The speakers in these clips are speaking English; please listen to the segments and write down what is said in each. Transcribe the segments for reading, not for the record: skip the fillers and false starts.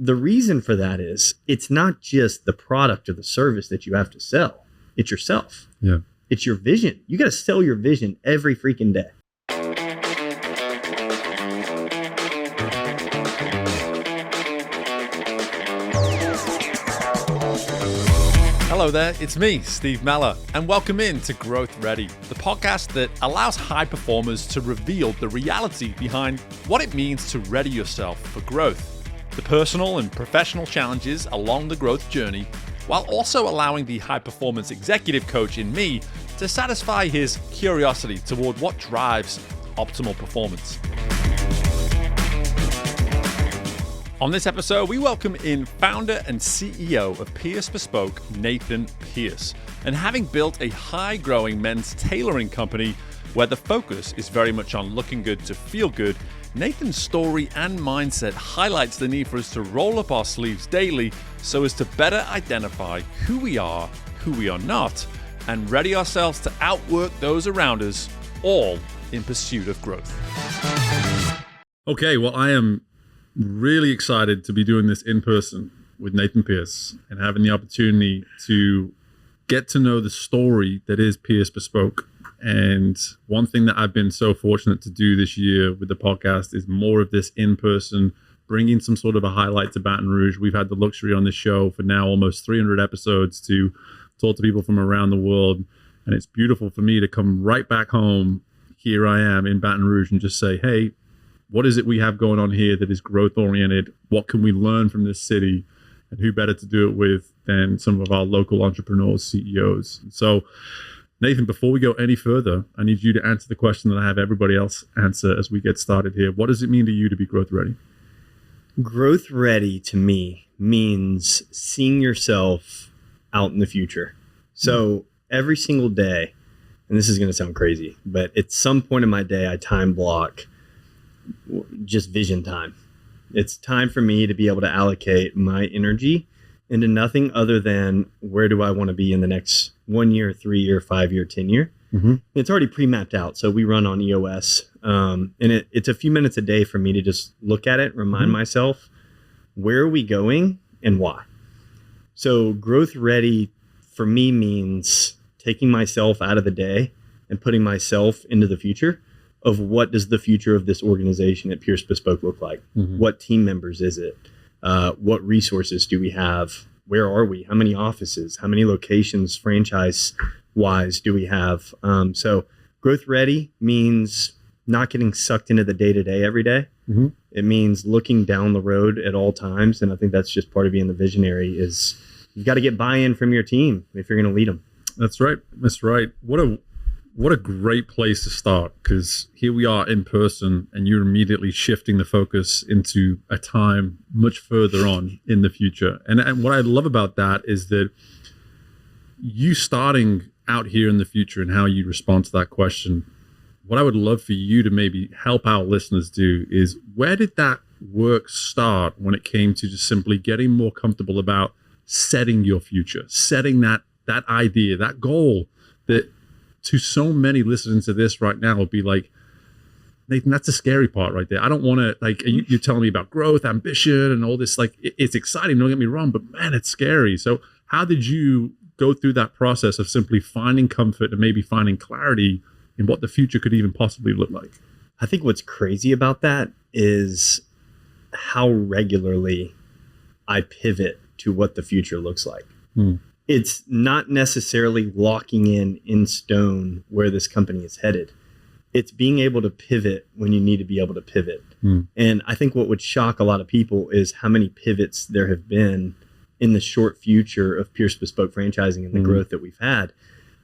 the reason for that is it's not just the product or the service that you have to sell. It's yourself. Yeah. It's your vision. You got to sell your vision every freaking day. Hello there, it's me, Steve Mellor, and welcome in to Growth Ready, the podcast that allows high performers to reveal the reality behind what it means to ready yourself for growth, the personal and professional challenges along the growth journey, while also allowing the high performance executive coach in me to satisfy his curiosity toward what drives optimal performance. On this episode, we welcome in founder and CEO of Pearce Bespoke, Nathan Pearce. And having built a high-growing men's tailoring company where the focus is very much on looking good to feel good, Nathan's story and mindset highlights the need for us to roll up our sleeves daily so as to better identify who we are not, and ready ourselves to outwork those around us, all in pursuit of growth. Okay, well, I am really excited to be doing this in person with Nathan Pearce and having the opportunity to get to know the story that is Pearce Bespoke. And one thing that I've been so fortunate to do this year with the podcast is more of this in person, bringing some sort of a highlight to Baton Rouge. We've had the luxury on this show for now almost 300 episodes to talk to people from around the world. And it's beautiful for me to come right back home. Here I am in Baton Rouge and just say, hey, what is it we have going on here that is growth oriented? What can we learn from this city? And who better to do it with than some of our local entrepreneurs, CEOs? So, Nathan, before we go any further, I need you to answer the question that I have everybody else answer as we get started here. What does it mean to you to be growth ready? Growth ready to me means seeing yourself out in the future. So every single day, and this is going to sound crazy, but at some point in my day, I time block just vision time. It's time for me to be able to allocate my energy into nothing other than where do I want to be in the next 1 year, 3 year, 5 year, 10 year. Mm-hmm. It's already pre-mapped out. So we run on EOS. And it's a few minutes a day for me to just look at it, remind myself, where are we going and why? So growth ready for me means taking myself out of the day and putting myself into the future of what does the future of this organization at Pearce Bespoke look like? Mm-hmm. What team members is it? What resources do we have? Where are we? How many offices? How many locations franchise-wise do we have? So growth ready means not getting sucked into the day-to-day every day. Mm-hmm. It means looking down the road at all times. And I think that's just part of being the visionary is you've got to get buy-in from your team if you're going to lead them. That's right. That's right. What a great place to start, because here we are in person and you're immediately shifting the focus into a time much further on in the future. And what I love about that is that you starting out here in the future and how you respond to that question, what I would love for you to maybe help our listeners do is, where did that work start when it came to just simply getting more comfortable about setting your future, setting that idea, that goal that to so many listening to this right now will be like, Nathan, that's the scary part right there. I don't want to, like, you're telling me about growth, ambition, and all this. Like, it's exciting, don't get me wrong, but man, it's scary. So how did you go through that process of simply finding comfort and maybe finding clarity in what the future could even possibly look like? I think what's crazy about that is how regularly I pivot to what the future looks like. It's not necessarily locking in stone where this company is headed. It's being able to pivot when you need to be able to pivot. And I think what would shock a lot of people is how many pivots there have been in the short future of Pearce Bespoke franchising and the growth that we've had.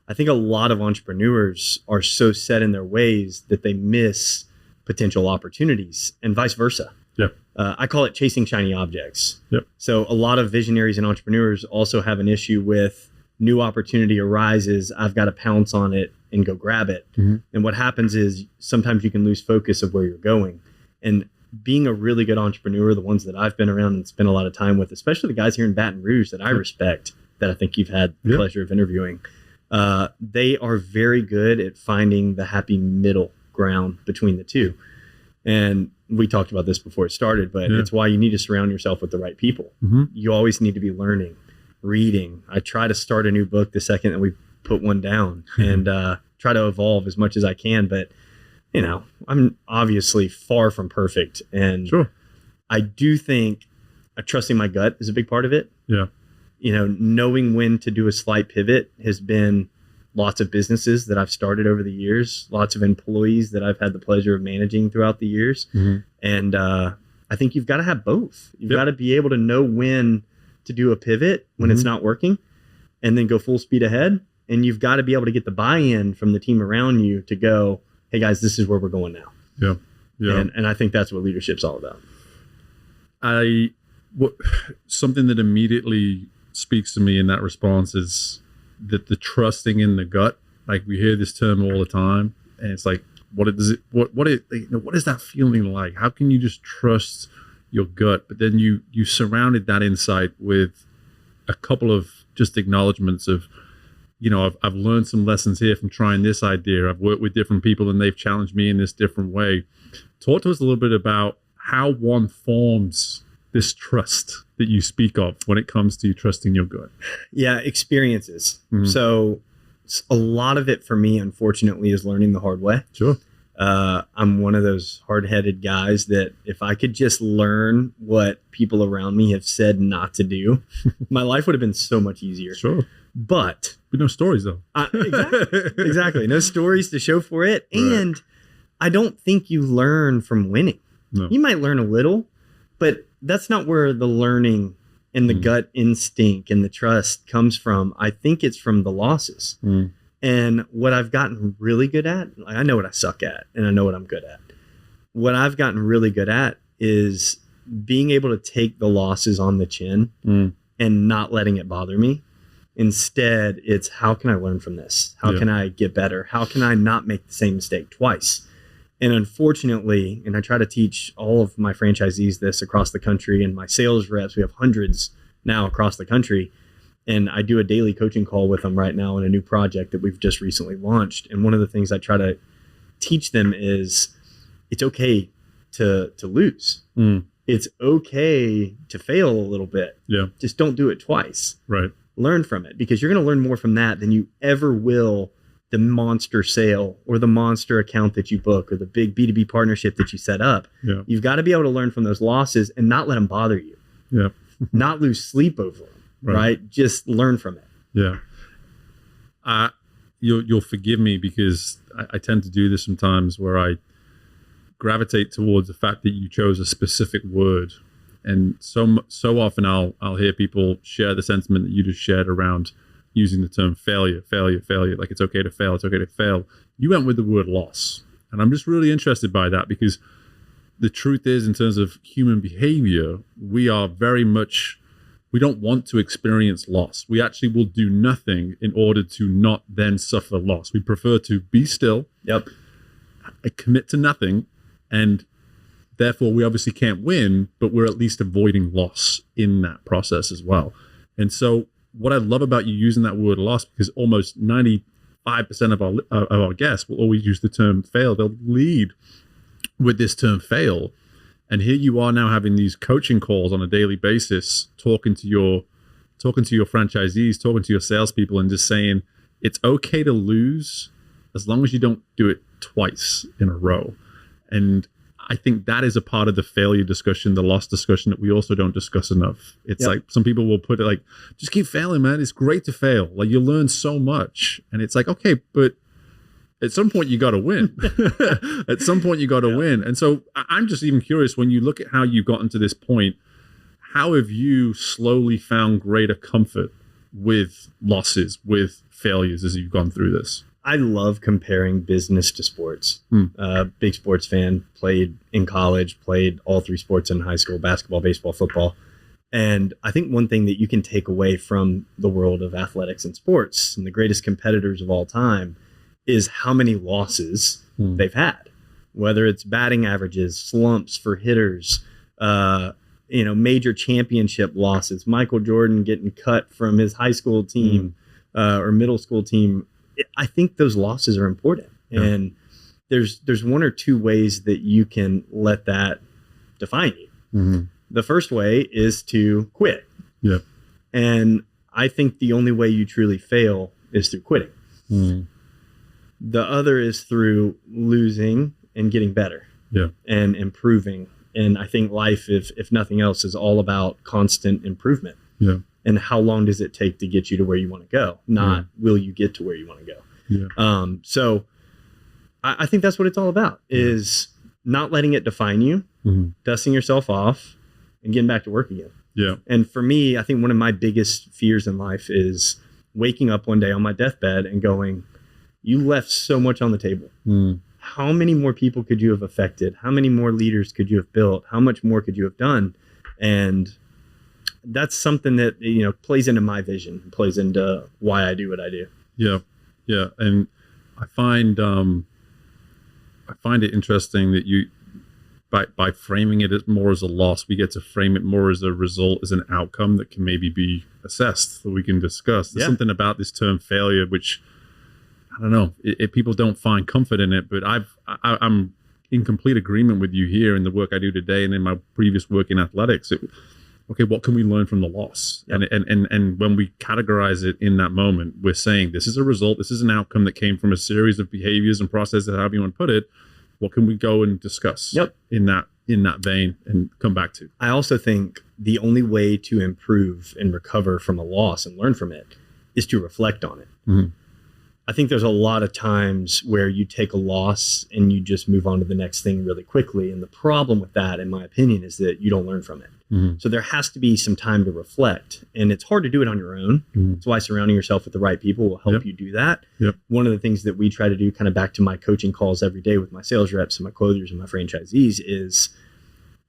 I think a lot of entrepreneurs are so set in their ways that they miss potential opportunities, and vice versa. Yep. I call it chasing shiny objects. Yep. So a lot of visionaries and entrepreneurs also have an issue with new opportunity arises. I've got to pounce on it and go grab it. Mm-hmm. And what happens is sometimes you can lose focus of where you're going. And being a really good entrepreneur, the ones that I've been around and spent a lot of time with, especially the guys here in Baton Rouge that I respect, that I think you've had the pleasure of interviewing, they are very good at finding the happy middle ground between the two. And we talked about this before it started, but it's why you need to surround yourself with the right people. You always need to be learning, reading. I try to start a new book the second that we put one down and try to evolve as much as I can. But, you know, I'm obviously far from perfect. And I do think trusting my gut is a big part of it. Yeah. You know, knowing when to do a slight pivot has been lots of businesses that I've started over the years, lots of employees that I've had the pleasure of managing throughout the years. And I think you've got to have both. You've got to be able to know when to do a pivot when it's not working and then go full speed ahead. And you've got to be able to get the buy-in from the team around you to go, hey guys, this is where we're going now. And I think that's what leadership's all about. Something that immediately speaks to me in that response is that the trusting in the gut. Like, we hear this term all the time, and it's like, what is that feeling like? How can you just trust your gut? But then you surrounded that insight with a couple of just acknowledgments of, you know, I've learned some lessons here from trying this idea. I've worked with different people and they've challenged me in this different way. Talk to us a little bit about how one forms this trust that you speak of when it comes to trusting your gut. Yeah, experiences. So a lot of it for me, unfortunately, is learning the hard way. I'm one of those hard-headed guys that if I could just learn what people around me have said not to do, my life would have been so much easier. But no stories though. Exactly. No stories to show for it. And I don't think you learn from winning. You might learn a little, but that's not where the learning and the gut instinct and the trust comes from. I think it's from the losses. And what I've gotten really good at, I know what I suck at and I know what I'm good at. What I've gotten really good at is being able to take the losses on the chin and not letting it bother me. Instead, it's how can I learn from this? How can I get better? How can I not make the same mistake twice? And unfortunately, and I try to teach all of my franchisees this across the country and my sales reps, we have hundreds now across the country. And I do a daily coaching call with them right now in a new project that we've just recently launched. And one of the things I try to teach them is it's okay to lose. It's okay to fail a little bit. Just don't do it twice. Learn from it, because you're going to learn more from that than you ever will the monster sale or the monster account that you book or the big B2B partnership that you set up. You've got to be able to learn from those losses and not let them bother you. Not lose sleep over them. Right? Just learn from it. You'll forgive me because I tend to do this sometimes where I gravitate towards the fact that you chose a specific word. And so often I'll hear people share the sentiment that you just shared around using the term failure. Like, it's okay to fail. It's okay to fail. You went with the word loss. And I'm just really interested by that, because the truth is, in terms of human behavior, we are very much, we don't want to experience loss. We actually will do nothing in order to not then suffer loss. We prefer to be still, commit to nothing, and therefore we obviously can't win, but we're at least avoiding loss in that process as well. And so what I love about you using that word loss, because almost 95% of our guests will always use the term fail. They'll lead with this term fail. And here you are now having these coaching calls on a daily basis, talking to your franchisees, talking to your salespeople, and just saying it's okay to lose as long as you don't do it twice in a row. And I think that is a part of the failure discussion, the loss discussion, that we also don't discuss enough. It's like, some people will put it like, just keep failing, man. It's great to fail. Like, you learn so much. And it's like, okay, but at some point you got to win. At some point you got to win. And so I'm just even curious, when you look at how you've gotten to this point, how have you slowly found greater comfort with losses, with failures as you've gone through this? I love comparing business to sports. Big sports fan, played in college, played all three sports in high school: basketball, baseball, football. And I think one thing that you can take away from the world of athletics and sports and the greatest competitors of all time is how many losses they've had, whether it's batting averages, slumps for hitters, major championship losses, Michael Jordan getting cut from his high school team or middle school team. I think those losses are important. And there's one or two ways that you can let that define you. Mm-hmm. The first way is to quit. Yeah. And I think the only way you truly fail is through quitting. Mm-hmm. The other is through losing and getting better. Yeah. And improving. And I think life, if nothing else, is all about constant improvement. Yeah. And how long does it take to get you to where you want to go? Not will you get to where you want to go? Yeah. So I think that's what it's all about, is not letting it define you, dusting yourself off, and getting back to work again. Yeah. And for me, I think one of my biggest fears in life is waking up one day on my deathbed and going, you left so much on the table. How many more people could you have affected? How many more leaders could you have built? How much more could you have done? And that's something that, you know, plays into my vision, plays into why I do what I do. Yeah. Yeah. And I find it interesting that you, by framing it as more as a loss, we get to frame it more as a result, as an outcome that can maybe be assessed, that we can discuss. There's something about this term failure, which I don't know, people don't find comfort in it, but I'm in complete agreement with you here in the work I do today and in my previous work in athletics. Okay, what can we learn from the loss? Yep. And when we categorize it in that moment, we're saying this is a result, this is an outcome that came from a series of behaviors and processes, however you want to put it. What can we go and discuss in that vein and come back to? I also think the only way to improve and recover from a loss and learn from it is to reflect on it. Mm-hmm. I think there's a lot of times where you take a loss and you just move on to the next thing really quickly. And the problem with that, in my opinion, is that you don't learn from it. Mm-hmm. So there has to be some time to reflect, and it's hard to do it on your own. Mm-hmm. That's why surrounding yourself with the right people will help you do that. Yep. One of the things that we try to do, kind of back to my coaching calls every day with my sales reps and my closers and my franchisees, is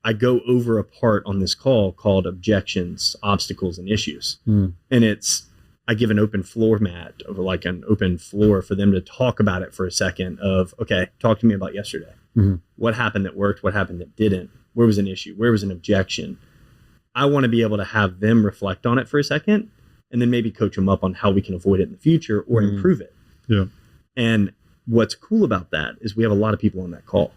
I go over a part on this call called objections, obstacles, and issues. Mm. And I give an open floor mat, over like an open floor for them to talk about it for a second of, okay, talk to me about yesterday. Mm-hmm. What happened that worked? What happened that didn't? Where was an issue? Where was an objection? I want to be able to have them reflect on it for a second and then maybe coach them up on how we can avoid it in the future or improve it. Yeah. And what's cool about that is we have a lot of people on that call.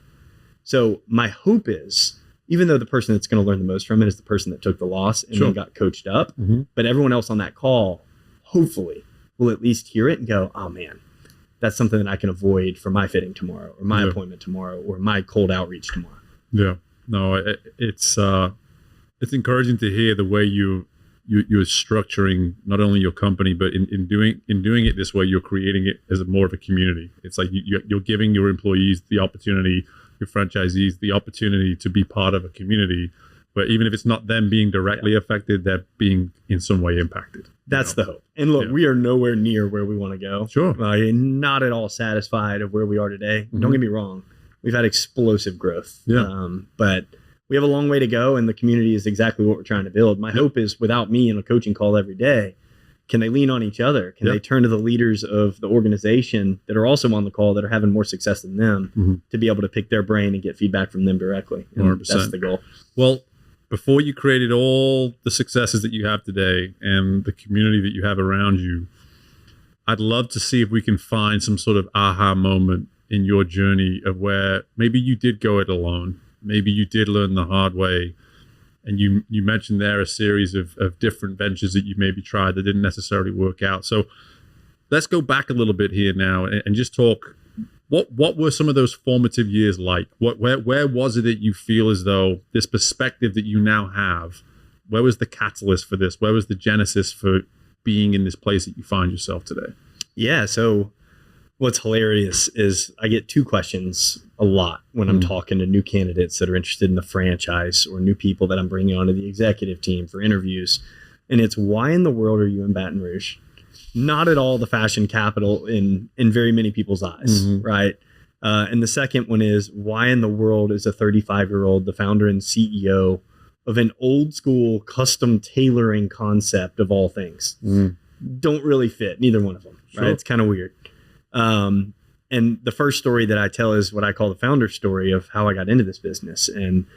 So my hope is, even though the person that's going to learn the most from it is the person that took the loss and then got coached up, but everyone else on that call, hopefully, will at least hear it and go, oh man, that's something that I can avoid for my fitting tomorrow or my appointment tomorrow or my cold outreach tomorrow. Yeah. No, it's encouraging to hear the way you're structuring not only your company, but in doing it this way, you're creating it as more of a community. It's like you're giving your employees the opportunity, your franchisees the opportunity to be part of a community, but even if it's not them being directly affected, they're being in some way impacted. That's the hope. And look, we are nowhere near where we want to go. Sure. Not at all satisfied of where we are today. Don't get me wrong. We've had explosive growth. Yeah. But we have a long way to go, and the community is exactly what we're trying to build. My hope is, without me in a coaching call every day, can they lean on each other? Can they turn to the leaders of the organization that are also on the call that are having more success than them to be able to pick their brain and get feedback from them directly? And 100%. That's the goal. Well, before you created all the successes that you have today and the community that you have around you, I'd love to see if we can find some sort of aha moment in your journey of where maybe you did go it alone. Maybe you did learn the hard way. And you mentioned there a series of different ventures that you maybe tried that didn't necessarily work out. So let's go back a little bit here now and just talk. What were some of those formative years like? Where was it that you feel as though this perspective that you now have, where was the catalyst for this? Where was the genesis for being in this place that you find yourself today? Yeah. So what's hilarious is I get two questions a lot when I'm talking to new candidates that are interested in the franchise or new people that I'm bringing onto the executive team for interviews. And it's, why in the world are you in Baton Rouge? Not at all the fashion capital in very many people's eyes, right? And the second one is, why in the world is a 35-year-old the founder and CEO of an old school custom tailoring concept of all things? Don't really fit, neither one of them, right? It's kind of weird. And the first story that I tell is what I call the founder story of how I got into this business. And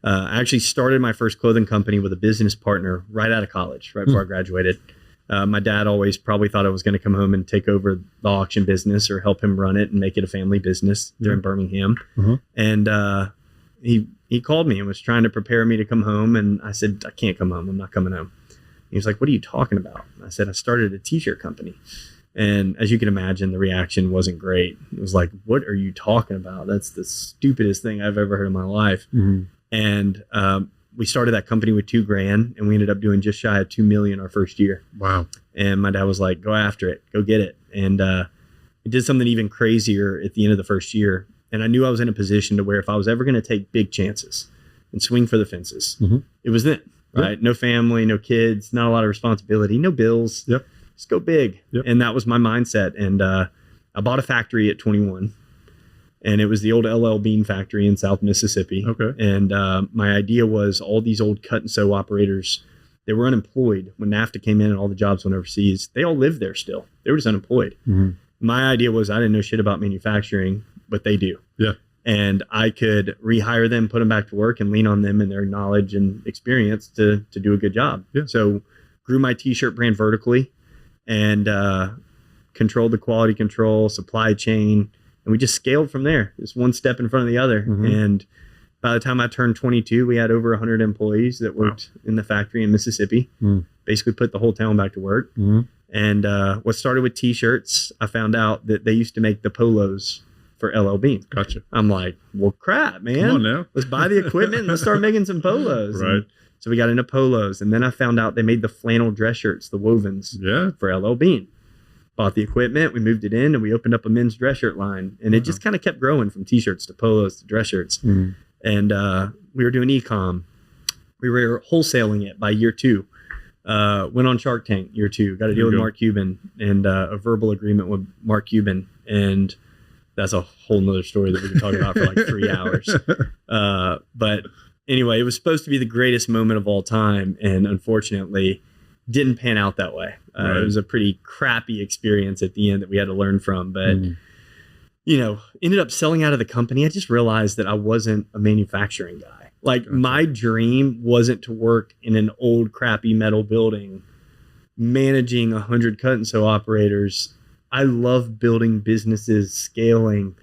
I actually started my first clothing company with a business partner right out of college, right before I graduated. My dad always probably thought I was going to come home and take over the auction business or help him run it and make it a family business there in Birmingham. And he called me and was trying to prepare me to come home. And I said, I can't come home. I'm not coming home. He was like, what are you talking about? I said, I started a t-shirt company. And as you can imagine, the reaction wasn't great. It was like, what are you talking about? That's the stupidest thing I've ever heard in my life. And we started that company with $2,000 and we ended up doing just shy of 2 million our first year. Wow. And my dad was like, go after it, go get it. And it did something even crazier at the end of the first year. And I knew I was in a position to where if I was ever going to take big chances and swing for the fences, it was then, right? No family, no kids, not a lot of responsibility, no bills. Just go big. And that was my mindset. And I bought a factory at 21. And it was the old LL Bean factory in South Mississippi. And my idea was all these old cut and sew operators, they were unemployed when NAFTA came in and all the jobs went overseas. They all lived there still. They were just unemployed. My idea was I didn't know shit about manufacturing, but they do. And I could rehire them, put them back to work and lean on them and their knowledge and experience to do a good job. So grew my t-shirt brand vertically and controlled the quality control, supply chain. And we just scaled from there. Just one step in front of the other. And by the time I turned 22, we had over 100 employees that worked in the factory in Mississippi. Basically put the whole town back to work. And what started with t-shirts, I found out that they used to make the polos for LL Bean. Gotcha. I'm like, well, crap, man. Come on now. Let's buy the equipment and let's start making some polos. And so we got into polos. And then I found out they made the flannel dress shirts, the wovens for LL Bean. Bought the equipment, we moved it in, and we opened up a men's dress shirt line. And it just kind of kept growing from t-shirts to polos to dress shirts. And we were doing e-com. We were wholesaling it by year 2. Went on Shark Tank year 2. Got a deal with Mark Cuban and a verbal agreement with Mark Cuban. And that's a whole nother story that we could talk about for like 3 hours. But anyway, it was supposed to be the greatest moment of all time. And unfortunately, didn't pan out that way. It was a pretty crappy experience at the end that we had to learn from, but you know, ended up selling out of the company. I just realized that I wasn't a manufacturing guy. Like my dream wasn't to work in an old crappy metal building, managing 100 cut and sew operators. I love building businesses, scaling,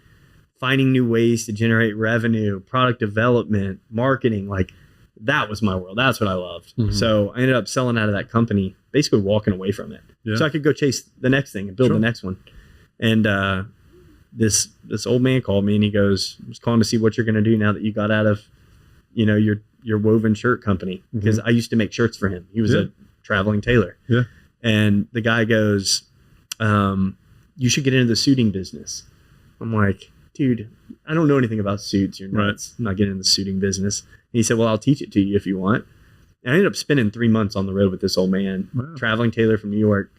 finding new ways to generate revenue, product development, marketing. Like that was my world. That's what I loved. So I ended up selling out of that company, basically walking away from it. So I could go chase the next thing and build the next one. And this old man called me and he goes, I was calling to see what you're going to do now that you got out of, you know, your woven shirt company. Because I used to make shirts for him. He was a traveling tailor. And the guy goes, you should get into the suiting business. I'm like, dude, I don't know anything about suits. You're nuts. I'm not getting in the suiting business. And he said, well, I'll teach it to you if you want. And I ended up spending 3 months on the road with this old man, traveling tailor from New York.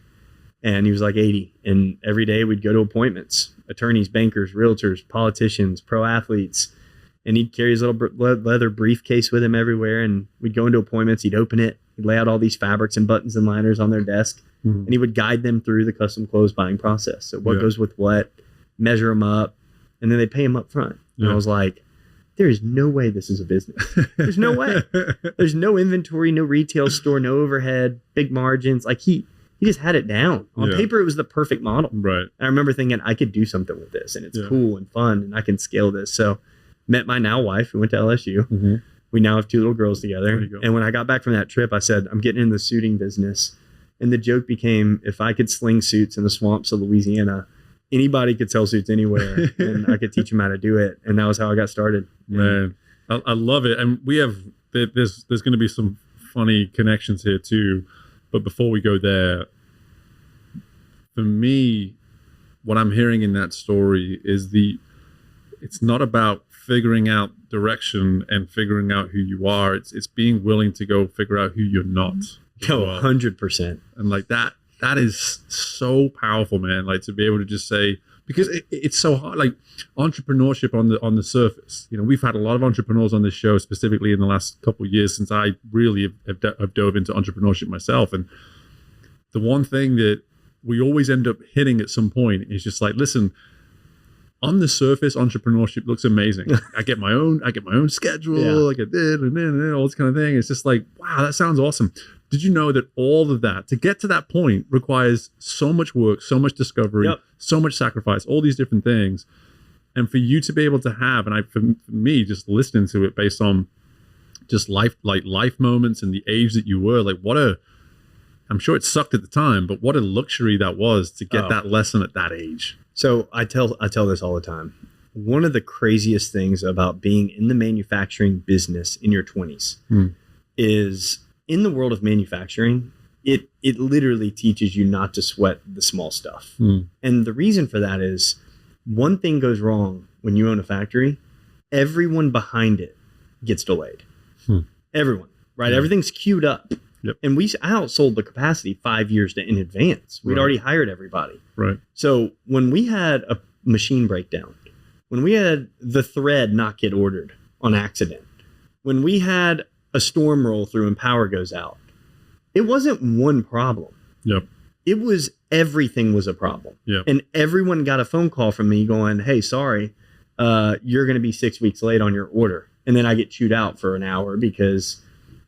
And he was like 80. And every day we'd go to appointments, attorneys, bankers, realtors, politicians, pro athletes. And he'd carry his little leather briefcase with him everywhere. And we'd go into appointments. He'd open it. He'd lay out all these fabrics and buttons and liners on their desk. And he would guide them through the custom clothes buying process. So what goes with what, measure them up, and then they pay him up front. And I was like, there is no way this is a business. There's no way. There's no inventory, no retail store, no overhead, big margins. Like he just had it down. On paper, it was the perfect model. I remember thinking I could do something with this and it's cool and fun and I can scale this. So met my now wife who went to LSU. We now have 2 little girls together. And when I got back from that trip, I said, I'm getting in the suiting business. And the joke became, if I could sling suits in the swamps of Louisiana, anybody could sell suits anywhere and I could teach them how to do it. And that was how I got started. Man, I love it. And we have, there's going to be some funny connections here too. But before we go there, for me, what I'm hearing in that story is it's not about figuring out direction and figuring out who you are. It's being willing to go figure out who you're not. Oh, 100%. And like that is so powerful, man. Like to be able to just say, because it's so hard, like entrepreneurship on the surface. You know, we've had a lot of entrepreneurs on this show, specifically in the last couple of years since I really have dove into entrepreneurship myself. And the one thing that we always end up hitting at some point is just like, listen, on the surface, entrepreneurship looks amazing. I get my own schedule, I get this and then all this kind of thing. It's just like, wow, that sounds awesome. Did you know that all of that, to get to that point, requires so much work, so much discovery, so much sacrifice, all these different things. And for you to be able to have, and for me, just listening to it based on just life moments and the age that you were, I'm sure it sucked at the time, but what a luxury that was to get that lesson at that age. So I tell this all the time. One of the craziest things about being in the manufacturing business in your 20s is, in the world of manufacturing, it literally teaches you not to sweat the small stuff. And the reason for that is, one thing goes wrong when you own a factory, everyone behind it gets delayed. Everyone, right? Everything's queued up. Yep. And I outsold the capacity 5 years in advance. We'd already hired everybody. Right. So when we had a machine breakdown, when we had the thread not get ordered on accident, when we had a storm roll through and power goes out, it wasn't one problem. Yep. It was everything was a problem. Yep. And everyone got a phone call from me going, hey, sorry, you're going to be 6 weeks late on your order. And then I get chewed out for an hour because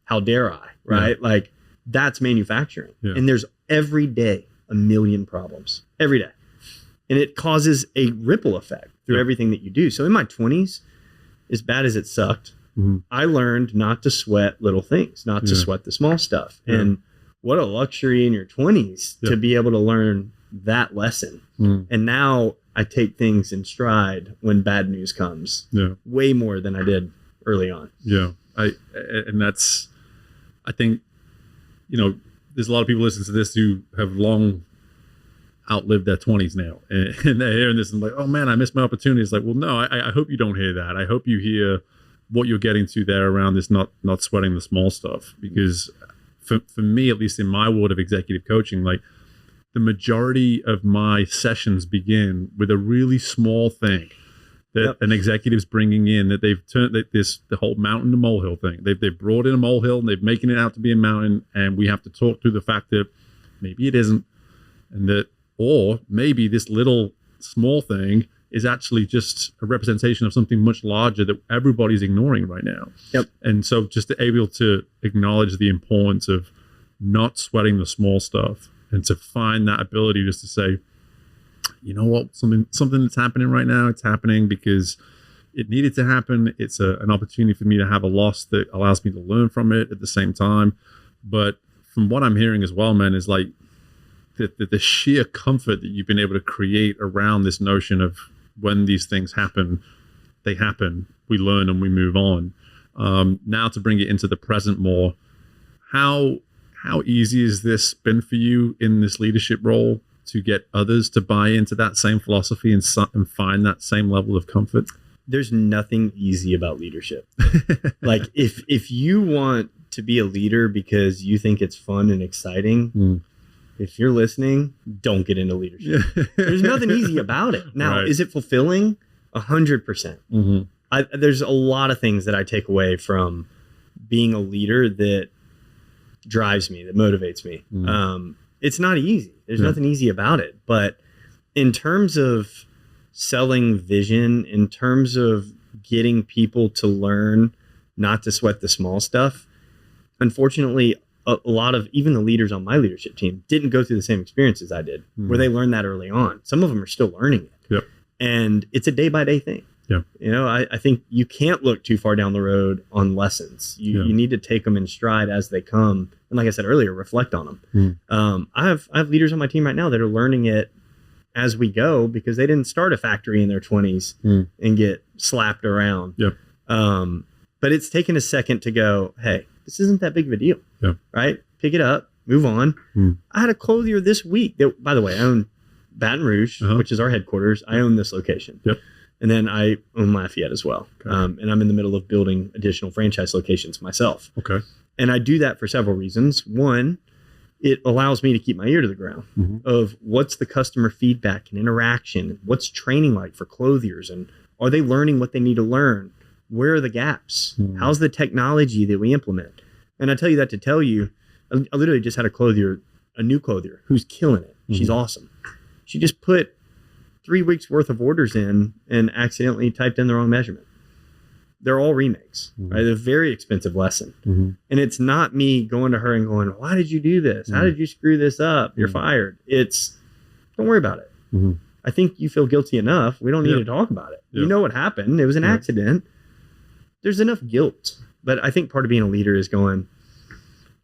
how dare I, right? Yeah. Like, that's manufacturing. Yeah. And there's every day a million problems, every day. And it causes a ripple effect through everything that you do. So in my 20s, as bad as it sucked, I learned not to sweat little things, not to sweat the small stuff. Yeah. And what a luxury in your 20s to be able to learn that lesson. And now I take things in stride when bad news comes way more than I did early on. Yeah. I think, there's a lot of people listening to this who have long outlived their 20s now, and they're hearing this and like, oh man, I missed my opportunity. It's like, well, no, I hope you don't hear that. I hope you hear what you're getting to there around this not sweating the small stuff, because for me, at least in my world of executive coaching, like, the majority of my sessions begin with a really small thing that an executive's bringing in, that they've turned the whole mountain to molehill thing. They've brought in a molehill and they're making it out to be a mountain, and we have to talk through the fact that maybe it isn't, and that, or maybe this little small thing is actually just a representation of something much larger that everybody's ignoring right now. And so just to be able to acknowledge the importance of not sweating the small stuff, and to find that ability just to say, you know what, something that's happening right now, it's happening because it needed to happen. It's an opportunity for me to have a loss that allows me to learn from it at the same time. But from what I'm hearing as well, man, is like the sheer comfort that you've been able to create around this notion of when these things happen, they happen, we learn and we move on. Now to bring it into the present more, how easy has this been for you in this leadership role to get others to buy into that same philosophy and find that same level of comfort? There's nothing easy about leadership. Like, if you want to be a leader because you think it's fun and exciting, if you're listening, don't get into leadership. There's nothing easy about it. Now, is it fulfilling? 100%. There's a lot of things that I take away from being a leader that drives me, that motivates me. It's not easy. There's nothing easy about it. But in terms of selling vision, in terms of getting people to learn not to sweat the small stuff, unfortunately, a lot of even the leaders on my leadership team didn't go through the same experiences I did, where they learned that early on. Some of them are still learning it. And it's a day-by-day thing. I think you can't look too far down the road on lessons. You need to take them in stride as they come. And like I said earlier, reflect on them. I have leaders on my team right now that are learning it as we go, because they didn't start a factory in their 20s and get slapped around. But it's taken a second to go, hey, this isn't that big of a deal, right? Pick it up, move on. I had a clothier this week that, by the way, I own Baton Rouge, which is our headquarters. I own this location. And then I own Lafayette as well. And I'm in the middle of building additional franchise locations myself. And I do that for several reasons. One, it allows me to keep my ear to the ground of what's the customer feedback and interaction, what's training like for clothiers, and are they learning what they need to learn? Where are the gaps? How's the technology that we implement? And I tell you that to tell you, I literally just had a new clothier who's killing it. She's awesome. She just put 3 weeks worth of orders in and accidentally typed in the wrong measurement. they're all remakes, right? They're a very expensive lesson. And it's not me going to her and going, why did you do this? How did you screw this up? You're fired. It's, don't worry about it. I think you feel guilty enough. We don't need to talk about it. You know what happened. It was an accident. There's enough guilt. But I think part of being a leader is going,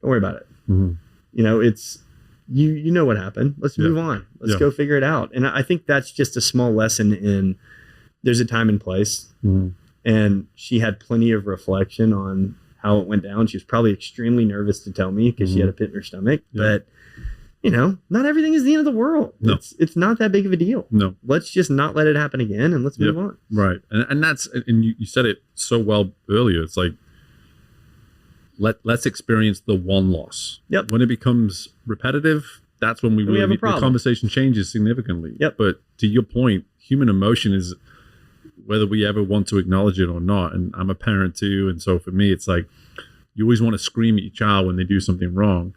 don't worry about it. You know, it's, you know what happened. Let's move on. Let's go figure it out. And I think that's just a small lesson in there's a time and place. And she had plenty of reflection on how it went down. She was probably extremely nervous to tell me because she had a pit in her stomach. But, you know, not everything is the end of the world. No. It's not that big of a deal. No. Let's just not let it happen again and let's move on. Right. And that's, and you said it so well earlier. It's like, let's experience the one loss. When it becomes repetitive, that's when we really have a the problem. conversation changes significantly. But to your point, human emotion is whether we ever want to acknowledge it or not. And I'm a parent too. And so for me, it's like, you always want to scream at your child when they do something wrong.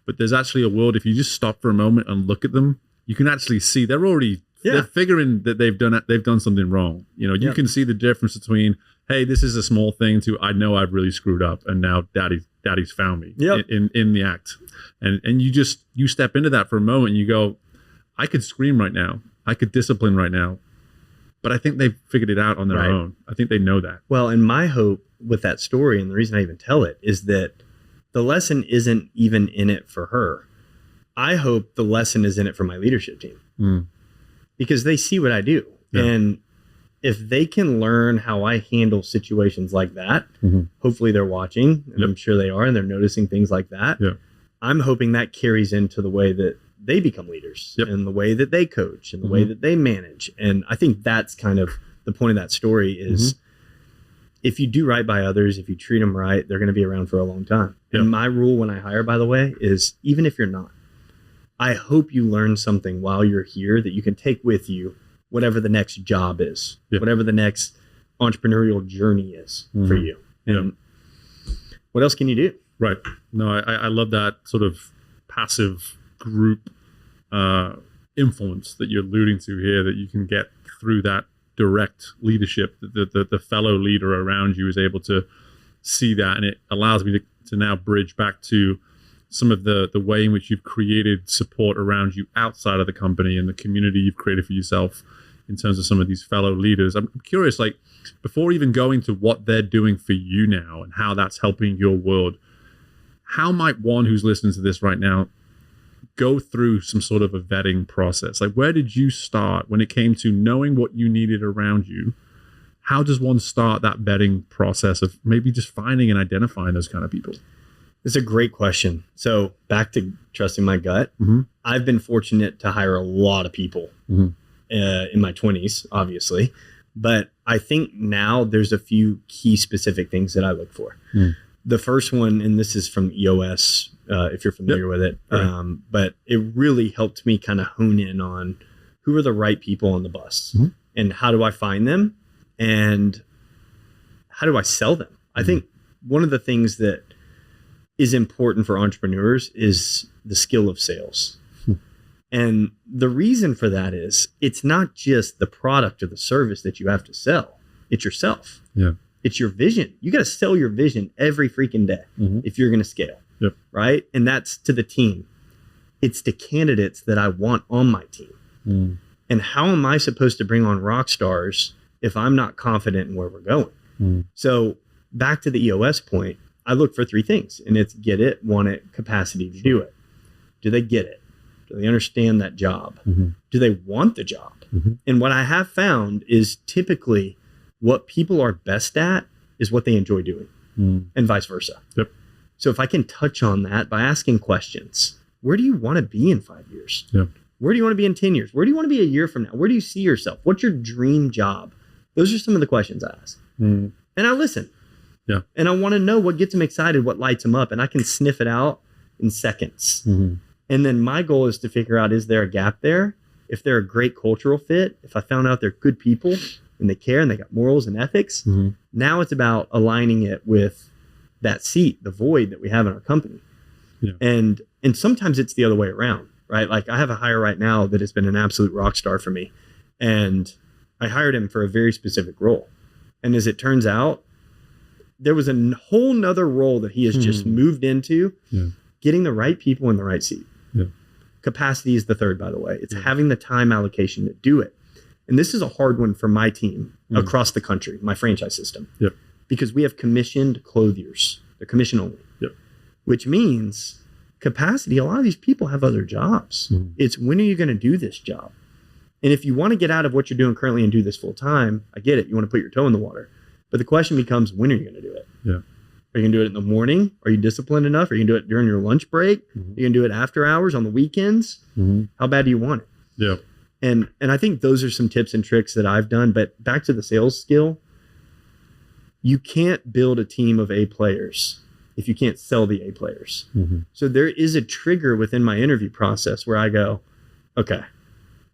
But there's actually a world, if you just stop for a moment and look at them, you can actually see they're already, they're figuring that they've done something wrong. You know, you can see the difference between, hey, this is a small thing, to I know I've really screwed up and now daddy's found me in the act. And you step into that for a moment and you go, I could scream right now. I could discipline right now. But I think they've figured it out on their own. I think they know that. Well, and my hope with that story, and the reason I even tell it, is that the lesson isn't even in it for her. I hope the lesson is in it for my leadership team. Because they see what I do. And if they can learn how I handle situations like that, hopefully they're watching, and I'm sure they are, and they're noticing things like that. I'm hoping that carries into the way that they become leaders and the way that they coach and the way that they manage. And I think that's kind of the point of that story is if you do right by others, if you treat them right, they're going to be around for a long time. And my rule when I hire, by the way, is even if you're not, I hope you learn something while you're here that you can take with you, whatever the next job is, whatever the next entrepreneurial journey is for you. And what else can you do? Right. No, I love that sort of passive group influence that you're alluding to here, that you can get through that direct leadership, the fellow leader around you is able to see that. And it allows me to now bridge back to some of the way in which you've created support around you outside of the company and the community you've created for yourself in terms of some of these fellow leaders. I'm curious, like, before even going to what they're doing for you now and how that's helping your world, how might one who's listening to this right now go through some sort of a vetting process? Like, where did you start when it came to knowing what you needed around you? How does one start that vetting process of maybe just finding and identifying those kind of people? It's a great question. So back to trusting my gut. I've been fortunate to hire a lot of people in my 20s, obviously. But I think now there's a few key specific things that I look for. The first one, and this is from EOS, if you're familiar with it, but it really helped me kind of hone in on who are the right people on the bus and how do I find them and how do I sell them? I think one of the things that is important for entrepreneurs is the skill of sales. And the reason for that is it's not just the product or the service that you have to sell. It's yourself. It's your vision. You got to sell your vision every freaking day if you're going to scale. Right. And that's to the team. It's the candidates that I want on my team. And how am I supposed to bring on rock stars if I'm not confident in where we're going? So back to the EOS point, I look for three things, and it's get it, want it, capacity to do it. Do they get it? Do they understand that job? Do they want the job? And what I have found is typically what people are best at is what they enjoy doing and vice versa. So if I can touch on that by asking questions, where do you want to be in 5 years? Where do you want to be in 10 years? Where do you want to be a year from now? Where do you see yourself? What's your dream job? Those are some of the questions I ask. And I listen. And I want to know what gets them excited, what lights them up. And I can sniff it out in seconds. And then my goal is to figure out, is there a gap there? If they're a great cultural fit, if I found out they're good people and they care and they got morals and ethics, now it's about aligning it with that seat, the void that we have in our company. And sometimes it's the other way around, right? Like I have a hire right now that has been an absolute rock star for me. And I hired him for a very specific role. And as it turns out, there was a whole nother role that he has just moved into, getting the right people in the right seat. Yeah. Capacity is the third, by the way. It's having the time allocation to do it. And this is a hard one for my team across the country, my franchise system, because we have commissioned clothiers. They're commission only, which means capacity. A lot of these people have other jobs. It's when are you going to do this job? And if you want to get out of what you're doing currently and do this full time, I get it. You want to put your toe in the water. But the question becomes, when are you going to do it? Yeah. Are you going to do it in the morning? Are you disciplined enough? Are you going to do it during your lunch break? Are you going to do it after hours on the weekends? How bad do you want it? Yeah. And I think those are some tips and tricks that I've done. But back to the sales skill, you can't build a team of A players if you can't sell the A players. So there is a trigger within my interview process where I go, okay,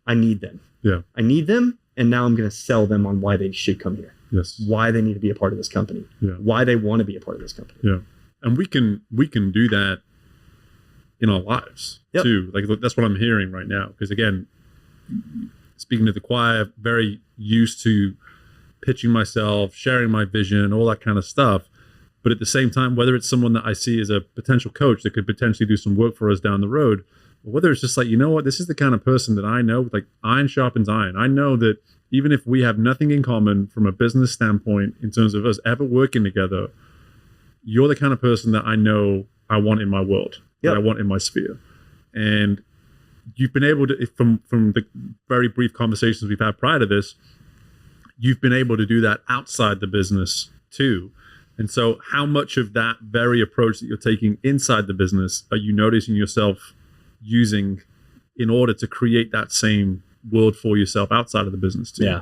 I need them. Yeah. I need them. And now I'm going to sell them on why they should come here. Yes. Why they need to be a part of this company. Yeah. Why they want to be a part of this company. Yeah. And we can do that in our lives too. Like that's what I'm hearing right now. Because again, speaking to the choir, very used to pitching myself, sharing my vision, all that kind of stuff. But at the same time, whether it's someone that I see as a potential coach that could potentially do some work for us down the road, or whether it's just like, you know what, this is the kind of person that I know, like iron sharpens iron. I know that even if we have nothing in common from a business standpoint in terms of us ever working together, you're the kind of person that I know I want in my world, that I want in my sphere. And you've been able to, from the very brief conversations we've had prior to this, you've been able to do that outside the business too. And so how much of that very approach that you're taking inside the business are you noticing yourself using in order to create that same world for yourself outside of the business too? Yeah.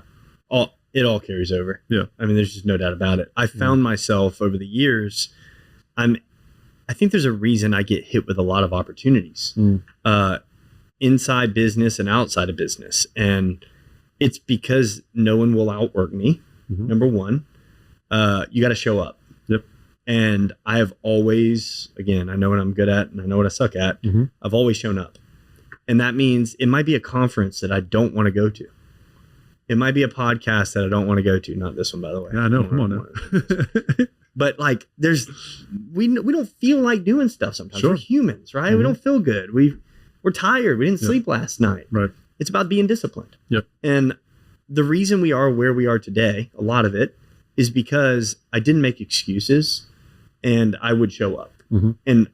It all carries over. Yeah. I mean, there's just no doubt about it. I found myself over the years, I think there's a reason I get hit with a lot of opportunities inside business and outside of business. And it's because no one will outwork me. Number one, you got to show up. Yep. And I have always, again, I know what I'm good at and I know what I suck at. I've always shown up. And that means it might be a conference that I don't want to go to. It might be a podcast that I don't want to go to. Not this one, by the way. Yeah, I know. Come on now. But like, we don't feel like doing stuff sometimes. Sure. We're humans, right? We don't feel good. We're tired. We didn't sleep last night. Right. It's about being disciplined. Yep. And the reason we are where we are today, a lot of it, is because I didn't make excuses and I would show up. And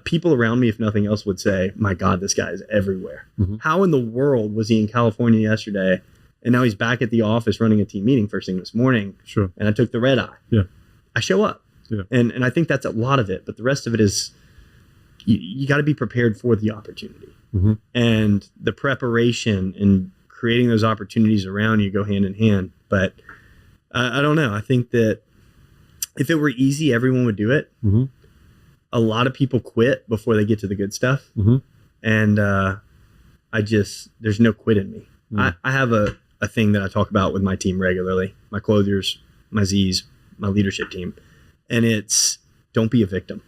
people around me, if nothing else, would say, my God, this guy is everywhere. How in the world was he in California yesterday and now he's back at the office running a team meeting first thing this morning? Sure. And I took the red eye. Yeah. I show up. Yeah. And I think that's a lot of it. But the rest of it is you got to be prepared for the opportunity. And the preparation and creating those opportunities around you go hand in hand. But I don't know. I think that if it were easy, everyone would do it. A lot of people quit before they get to the good stuff. And there's no quit in me. I have a thing that I talk about with my team regularly, my clothiers, my Z's, my leadership team. And it's don't be a victim.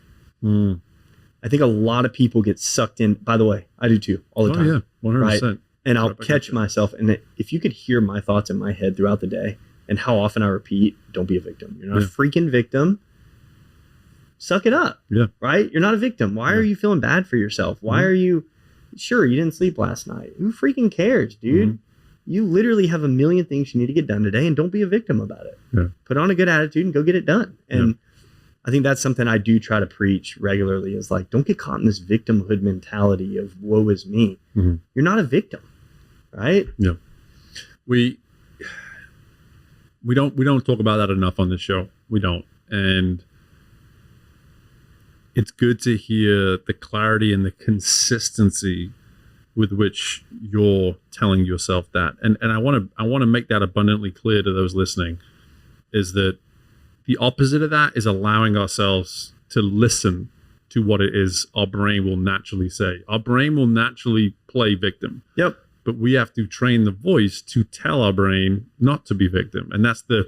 I think a lot of people get sucked in. By the way, I do too, all the time. Yeah, 100%. Right? And I'll catch myself. And if you could hear my thoughts in my head throughout the day and how often I repeat, don't be a victim. You're not a freaking victim. Suck it up. Yeah. Right? You're not a victim. Why are you feeling bad for yourself? Why are you, sure, you didn't sleep last night. Who freaking cares, dude? You literally have a million things you need to get done today and don't be a victim about it. Yeah. Put on a good attitude and go get it done. And I think that's something I do try to preach regularly is like, don't get caught in this victimhood mentality of woe is me. You're not a victim, right? Yeah. We don't talk about that enough on this show. We don't. And it's good to hear the clarity and the consistency with which you're telling yourself that. And I want to make that abundantly clear to those listening is that the opposite of that is allowing ourselves to listen to what it is our brain will naturally say. Our brain will naturally play victim. Yep. But we have to train the voice to tell our brain not to be victim. And that's the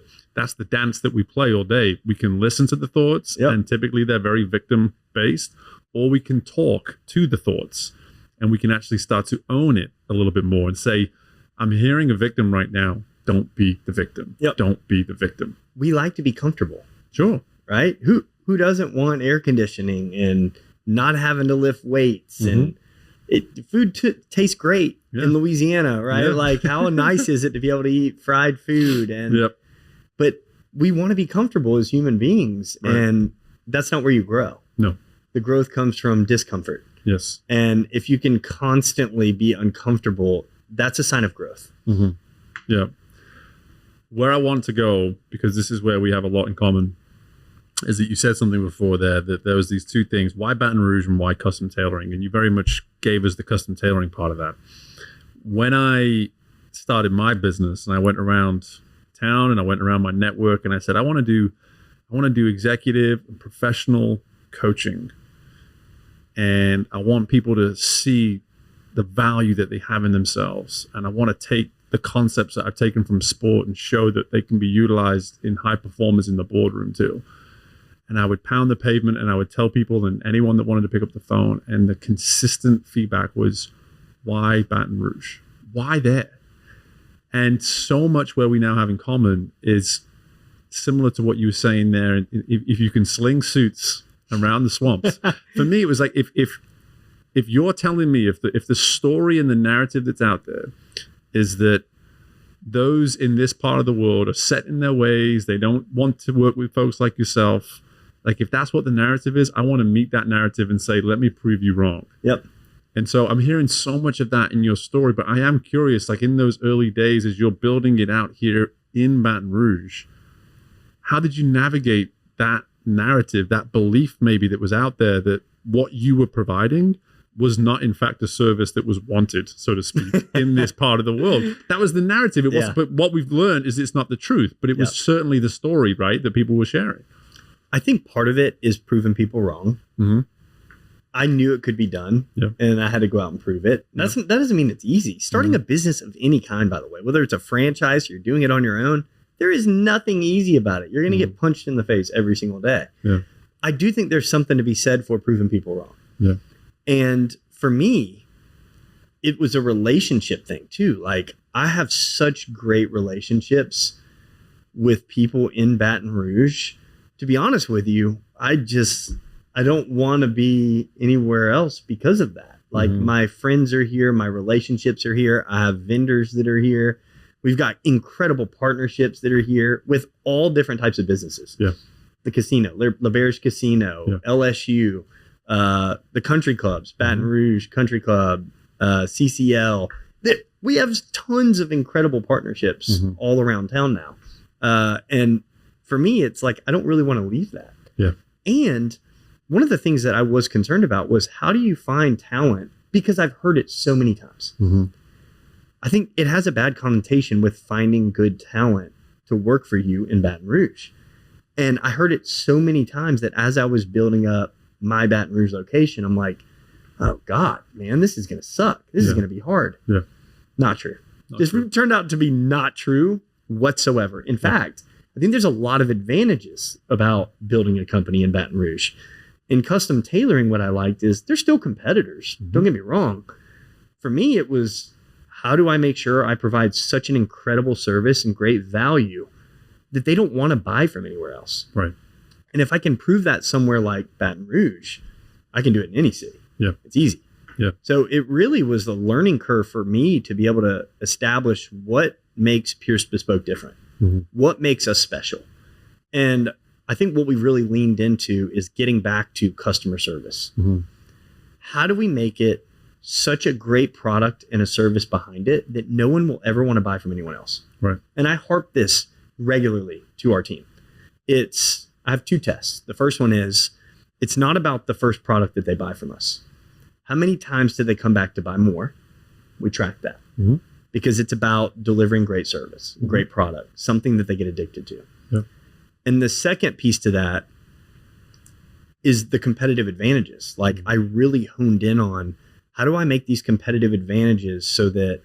dance that we play all day. We can listen to the thoughts and typically they're very victim based, or we can talk to the thoughts and we can actually start to own it a little bit more and say, I'm hearing a victim right now. Don't be the victim. Don't be the victim. We like to be comfortable. Sure. right? Who doesn't want air conditioning and not having to lift weights and food tastes great in Louisiana, right? Yeah. Like how nice is it to be able to eat fried food? And but we want to be comfortable as human beings, and that's not where you grow. No, the growth comes from discomfort. Yes. And if you can constantly be uncomfortable, that's a sign of growth. Yeah. Where I want to go, because this is where we have a lot in common, is that you said something before there, that there was these two things, why Baton Rouge and why custom tailoring? And you very much gave us the custom tailoring part of that. When I started my business and I went around town and I went around my network and I said, I want to do executive and professional coaching. And I want people to see the value that they have in themselves. And I want to take the concepts that I've taken from sport and show that they can be utilized in high performers in the boardroom too. And I would pound the pavement and I would tell people and anyone that wanted to pick up the phone, and the consistent feedback was, why Baton Rouge? Why there? And so much where we now have in common is similar to what you were saying there. If you can sling suits around the swamps, for me, it was like, if you're telling me, if the story and the narrative that's out there is that those in this part of the world are set in their ways, they don't want to work with folks like yourself. Like, if that's what the narrative is, I want to meet that narrative and say, let me prove you wrong. Yep. And so I'm hearing so much of that in your story, but I am curious, like in those early days, as you're building it out here in Baton Rouge, how did you navigate that narrative, that belief maybe that was out there, that what you were providing was not in fact a service that was wanted, so to speak, in this part of the world? That was the narrative. It was, but what we've learned is it's not the truth, but it was certainly the story, right, that people were sharing. I think part of it is proving people wrong. I knew it could be done, and I had to go out and prove it. That doesn't mean it's easy. Starting a business of any kind, by the way, whether it's a franchise, you're doing it on your own, there is nothing easy about it. You're going to get punched in the face every single day. I do think there's something to be said for proving people wrong. And for me, it was a relationship thing too. Like, I have such great relationships with people in Baton Rouge. To be honest with you, I don't want to be anywhere else because of that. Like, my friends are here, my relationships are here. I have vendors that are here. We've got incredible partnerships that are here with all different types of businesses. The casino, LeBear's Casino, LSU, the country clubs, Baton Rouge Country Club, CCL. We have tons of incredible partnerships all around town now. And for me, it's like, I don't really want to leave that. And one of the things that I was concerned about was, how do you find talent? Because I've heard it so many times. I think it has a bad connotation with finding good talent to work for you in Baton Rouge. And I heard it so many times that as I was building up my Baton Rouge location, I'm like, oh God, man, this is going to suck. This is going to be hard. Not true. This turned out to be not true whatsoever. In fact, I think there's a lot of advantages about building a company in Baton Rouge. In custom tailoring, what I liked is they're still competitors. Don't get me wrong. For me, it was, how do I make sure I provide such an incredible service and great value that they don't want to buy from anywhere else? And if I can prove that somewhere like Baton Rouge, I can do it in any city. It's easy. So it really was the learning curve for me to be able to establish what makes Pearce Bespoke different. What makes us special? And I think what we really leaned into is getting back to customer service. How do we make it such a great product and a service behind it that no one will ever want to buy from anyone else? And I harp this regularly to our team. I have two tests. The first one is, it's not about the first product that they buy from us. How many times did they come back to buy more? We track that. Because it's about delivering great service, great product, something that they get addicted to. And the second piece to that is the competitive advantages. Like, I really honed in on, how do I make these competitive advantages so that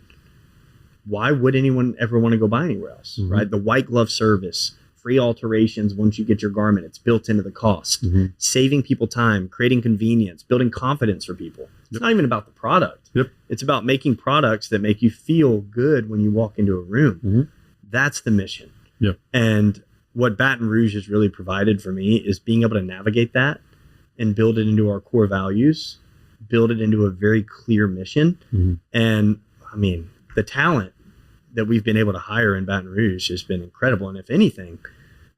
why would anyone ever want to go buy anywhere else, right? The white glove service, free alterations once you get your garment, it's built into the cost, saving people time, creating convenience, building confidence for people. It's not even about the product. It's about making products that make you feel good when you walk into a room. That's the mission. And what Baton Rouge has really provided for me is being able to navigate that and build it into our core values, build it into a very clear mission. And I mean, the talent that we've been able to hire in Baton Rouge has been incredible. And if anything,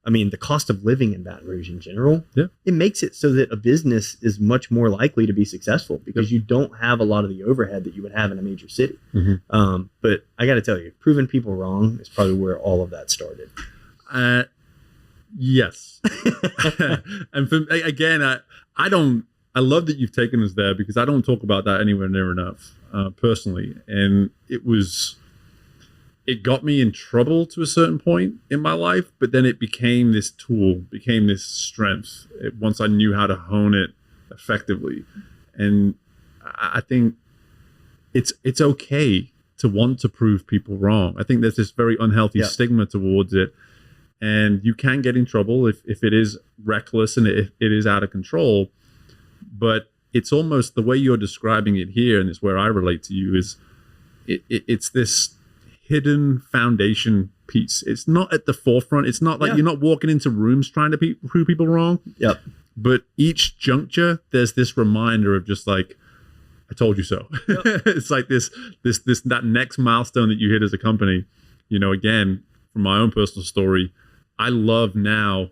I mean, the cost of living in Baton Rouge in general, it makes it so that a business is much more likely to be successful because you don't have a lot of the overhead that you would have in a major city. But I got to tell you, proving people wrong is probably where all of that started. Yes. And again, I love that you've taken us there because I don't talk about that anywhere near enough, personally. And it got me in trouble to a certain point in my life, but then it became this tool, became this strength once I knew how to hone it effectively. And I think it's okay to want to prove people wrong. I think there's this very unhealthy stigma towards it. And you can get in trouble if it is reckless and if it is out of control. But it's almost the way you're describing it here, and it's where I relate to you, is it's this hidden foundation piece. It's not at the forefront. It's not like you're not walking into rooms trying to prove people wrong. But each juncture, there's this reminder of just like, I told you so. It's like that next milestone that you hit as a company. You know, again, from my own personal story, I love now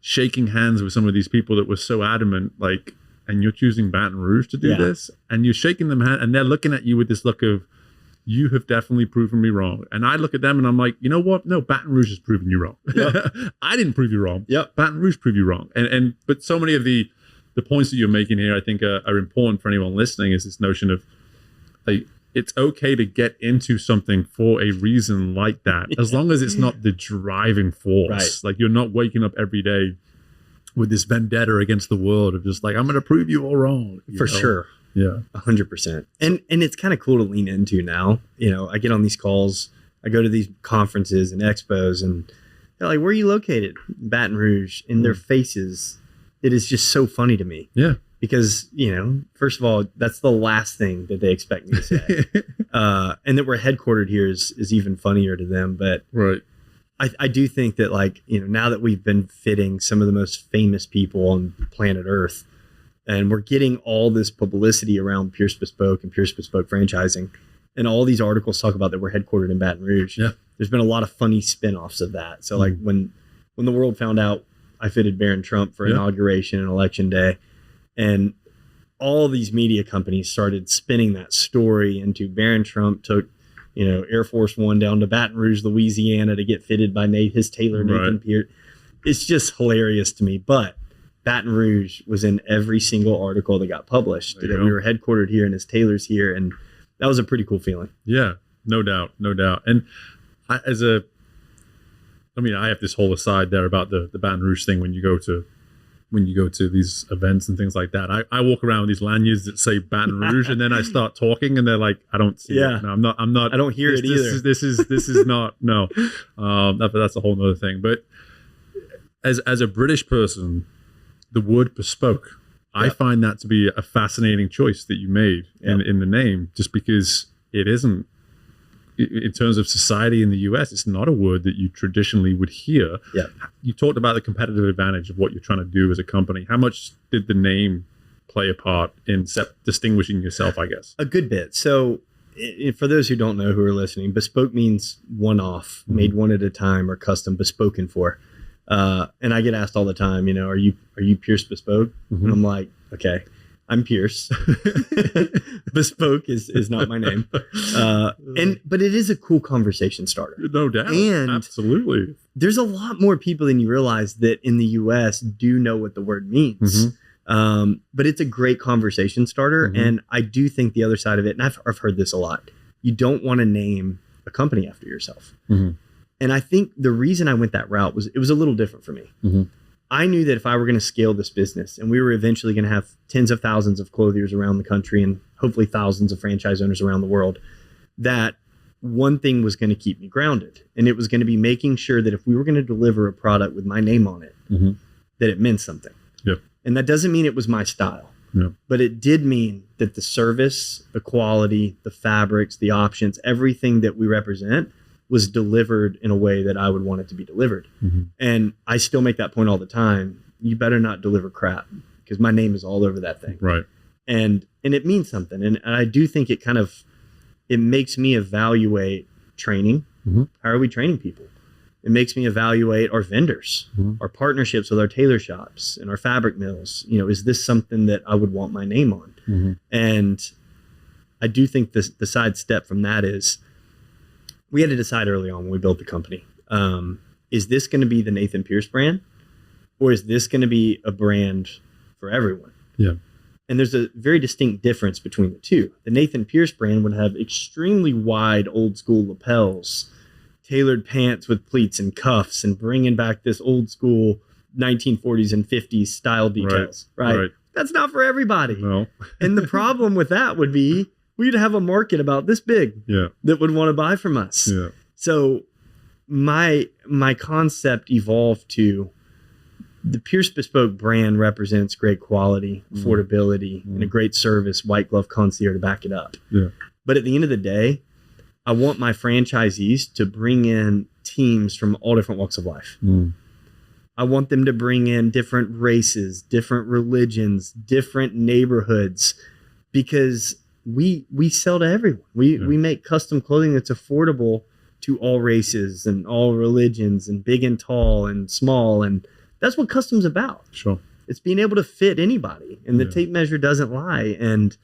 shaking hands with some of these people that were so adamant, like, and you're choosing Baton Rouge to do this, and you're shaking them hand, and they're looking at you with this look of, you have definitely proven me wrong. And I look at them and I'm like, you know what? No, Baton Rouge has proven you wrong. I didn't prove you wrong. Baton Rouge proved you wrong. But so many of the points that you're making here, I think are important for anyone listening, is this notion of, like, it's okay to get into something for a reason like that, as long as it's not the driving force. Like, you're not waking up every day with this vendetta against the world of just like, I'm going to prove you all wrong. For sure. 100%. And it's kind of cool to lean into now. You know, I get on these calls, I go to these conferences and expos, and they're like, where are you located? Baton Rouge. In their faces, it is just so funny to me. Because, you know, first of all, that's the last thing that they expect me to say. And that we're headquartered here is even funnier to them. But I do think that, like, you know, now that we've been fitting some of the most famous people on planet Earth, and we're getting all this publicity around Pearce Bespoke and Pearce Bespoke franchising, and all these articles talk about that we're headquartered in Baton Rouge. There's been a lot of funny spin-offs of that. So like when the world found out I fitted Barron Trump for inauguration and election day, and all these media companies started spinning that story into Barron Trump took, you know, Air Force One down to Baton Rouge, Louisiana to get fitted by his tailor, Nathan Pearce. It's just hilarious to me. But Baton Rouge was in every single article that got published, that we were headquartered here and his tailor's here. And that was a pretty cool feeling. Yeah, no doubt. And I have this whole aside there about the Baton Rouge thing when you go to these events and things like that. I walk around with these lanyards that say Baton Rouge, and then I start talking, and they're like, I don't see it. No, I'm not. I don't hear it either. This is not. No, that's a whole nother thing. But as a British person, the word bespoke, I find that to be a fascinating choice that you made in the name, just because it isn't. In terms of society in the US, it's not a word that you traditionally would hear. You talked about the competitive advantage of what you're trying to do as a company. How much did the name play a part in distinguishing yourself, I guess? A good bit. So for those who don't know, who are listening, bespoke means one-off, made one at a time, or custom, bespoken for. And I get asked all the time, you know, are you Pearce Bespoke? And I'm like, okay, I'm Pearce. Bespoke is not my name. But it is a cool conversation starter. No doubt. And absolutely. There's a lot more people than you realize that in the US do know what the word means. But it's a great conversation starter. And I do think the other side of it, and I've heard this a lot, you don't want to name a company after yourself. And I think the reason I went that route was it was a little different for me. I knew that if I were going to scale this business, and we were eventually going to have tens of thousands of clothiers around the country and hopefully thousands of franchise owners around the world, that one thing was going to keep me grounded. And it was going to be making sure that if we were going to deliver a product with my name on it, that it meant something. And that doesn't mean it was my style, but it did mean that the service, the quality, the fabrics, the options, everything that we represent was delivered in a way that I would want it to be delivered. Mm-hmm. And I still make that point all the time. You better not deliver crap, because my name is all over that thing. Right. And it means something. And I do think it makes me evaluate training. Mm-hmm. How are we training people? It makes me evaluate our vendors, Mm-hmm. our partnerships with our tailor shops and our fabric mills. Is this something that I would want my name on? Mm-hmm. And I do think the side step from that is, we had to decide early on when we built the company, is this going to be the Nathan Pearce brand, or is this going to be a brand for everyone? Yeah. And there's a very distinct difference between the two. The Nathan Pearce brand would have extremely wide old school lapels, tailored pants with pleats and cuffs, and bringing back this old school 1940s and 50s style details, right? That's not for everybody. No. And the problem with that would be, we'd have a market about this big that would want to buy from us. Yeah. So my concept evolved to, the Pearce Bespoke brand represents great quality, affordability, and a great service, white glove concierge to back it up. Yeah. But at the end of the day, I want my franchisees to bring in teams from all different walks of life. Mm. I want them to bring in different races, different religions, different neighborhoods, because we sell to everyone. We make custom clothing that's affordable to all races and all religions, and big and tall and small. And that's what custom's about. Sure. It's being able to fit anybody, and the tape measure doesn't lie. And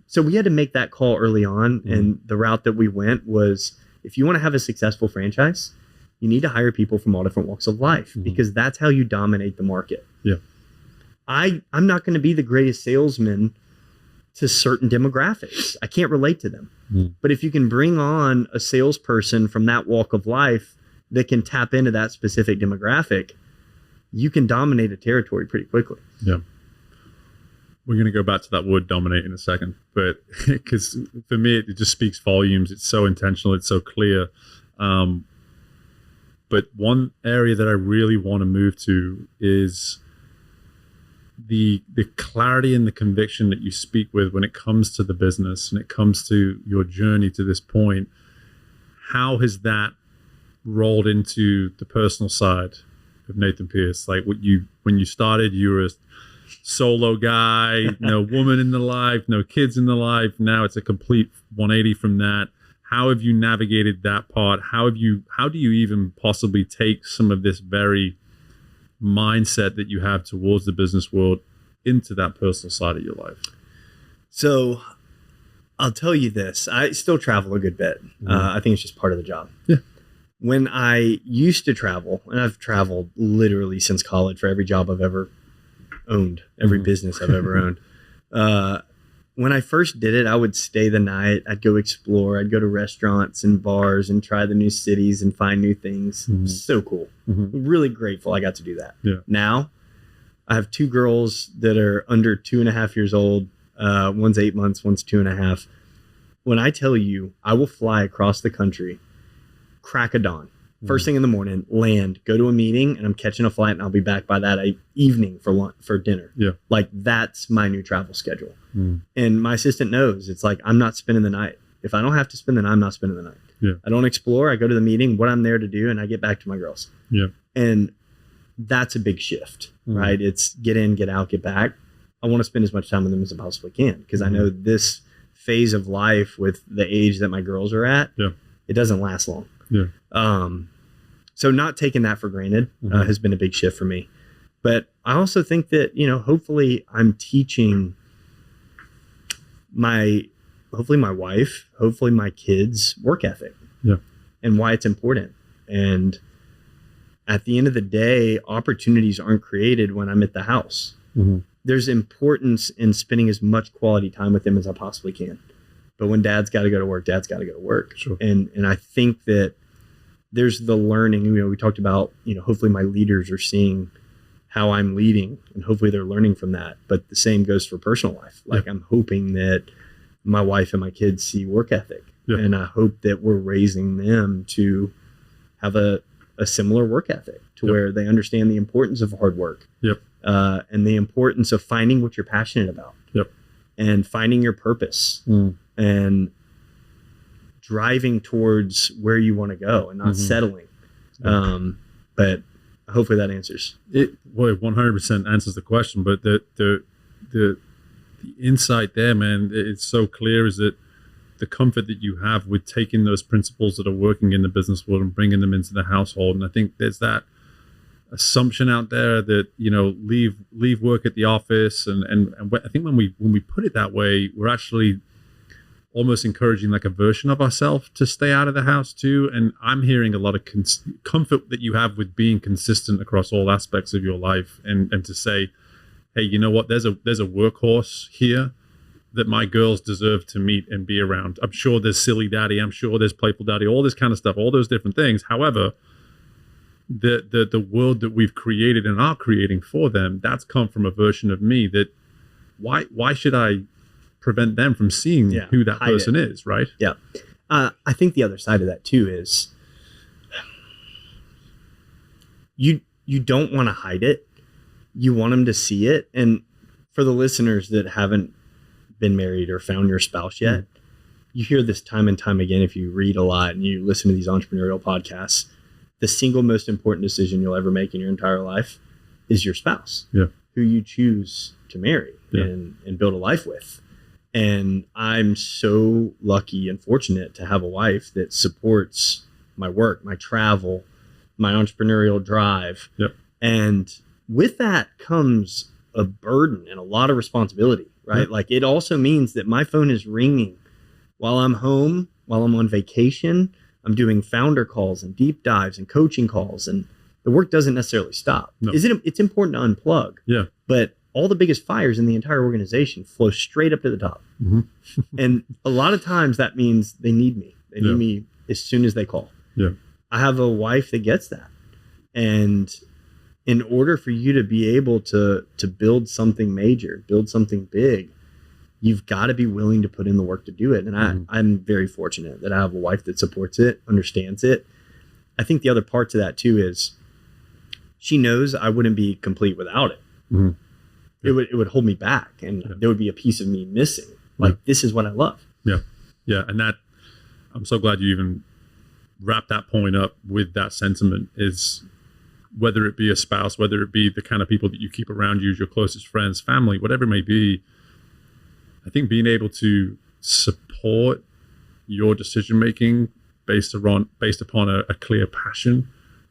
so we had to make that call early on. And the route that we went was, if you want to have a successful franchise, you need to hire people from all different walks of life, because that's how you dominate the market. Yeah. I'm not going to be the greatest salesman to certain demographics. I can't relate to them. But if you can bring on a salesperson from that walk of life that can tap into that specific demographic, you can dominate a territory pretty quickly. Yeah. We're going to go back to that word dominate in a second, but because for me, it just speaks volumes. It's so intentional. It's so clear. But one area that I really want to move to is the clarity and the conviction that you speak with when it comes to the business and it comes to your journey to this point. How has that rolled into the personal side of Nathan Pearce? Like when you started, you were a solo guy, no woman in the life, no kids in the life. Now it's a complete 180 from that. How have you navigated that part? How do you even possibly take some of this very mindset that you have towards the business world into that personal side of your life? So I'll tell you this, I still travel a good bit. I think it's just part of the job. Yeah. When I used to travel, and I've traveled literally since college for every job I've ever owned, every business I've ever owned. When I first did it, I would stay the night. I'd go explore. I'd go to restaurants and bars and try the new cities and find new things. So cool. Really grateful I got to do that. Yeah. Now, I have two girls that are under 2.5 years old. One's 8 months, one's 2.5. When I tell you, I will fly across the country, crack of dawn, first thing in the morning, land, go to a meeting, and I'm catching a flight, and I'll be back by that evening for lunch, for dinner. Yeah. Like, that's my new travel schedule. And my assistant knows, it's like, I'm not spending the night. If I don't have to spend the night, I'm not spending the night. Yeah. I don't explore. I go to the meeting, what I'm there to do, and I get back to my girls. Yeah. And that's a big shift, right? It's get in, get out, get back. I want to spend as much time with them as I possibly can, because I know this phase of life with the age that my girls are at, it doesn't last long. Yeah. So not taking that for granted has been a big shift for me. But I also think that, hopefully I'm teaching hopefully my wife, hopefully my kids work ethic and why it's important. And at the end of the day, opportunities aren't created when I'm at the house. There's importance in spending as much quality time with them as I possibly can. But when dad's got to go to work, dad's got to go to work. Sure. And I think that there's the learning, we talked about, hopefully my leaders are seeing how I'm leading, and hopefully they're learning from that. But the same goes for personal life. Like, I'm hoping that my wife and my kids see work ethic. And I hope that we're raising them to have a similar work ethic to where they understand the importance of hard work. And the importance of finding what you're passionate about. And finding your purpose. And driving towards where you want to go and not settling. But hopefully that answers it. Well, it 100% answers the question, but the insight there, man, it's so clear, is that the comfort that you have with taking those principles that are working in the business world and bringing them into the household. And I think there's that assumption out there that, you know, leave work at the office. And I think when we put it that way, we're actually almost encouraging like a version of ourselves to stay out of the house too. And I'm hearing a lot of comfort that you have with being consistent across all aspects of your life, and to say, hey, you know what, there's a workhorse here that my girls deserve to meet and be around. I'm sure there's silly daddy, I'm sure there's playful daddy, all this kind of stuff, all those different things. However, the world that we've created and are creating for them, that's come from a version of me that why should I prevent them from seeing who that person is, right? Yeah. I think the other side of that too is you don't want to hide it. You want them to see it. And for the listeners that haven't been married or found your spouse yet, you hear this time and time again if you read a lot and you listen to these entrepreneurial podcasts. The single most important decision you'll ever make in your entire life is your spouse, who you choose to marry and build a life with. And I'm so lucky and fortunate to have a wife that supports my work, my travel, my entrepreneurial drive. And with that comes a burden and a lot of responsibility, right? Like, it also means that my phone is ringing while I'm home, while I'm on vacation. I'm doing founder calls and deep dives and coaching calls, and the work doesn't necessarily stop. It's important to unplug. But all the biggest fires in the entire organization flow straight up to the top. And a lot of times that means they need me. They need me as soon as they call. I have a wife that gets that. And in order for you to be able to build something major, build something big, you've got to be willing to put in the work to do it. And I'm very fortunate that I have a wife that supports it, understands it. I think the other part to that too is she knows I wouldn't be complete without it. It would hold me back, and there would be a piece of me missing. Like, this is what I love. And that, I'm so glad you even wrapped that point up with that sentiment, is whether it be a spouse, whether it be the kind of people that you keep around you, your closest friends, family, whatever it may be. I think being able to support your decision making based upon a clear passion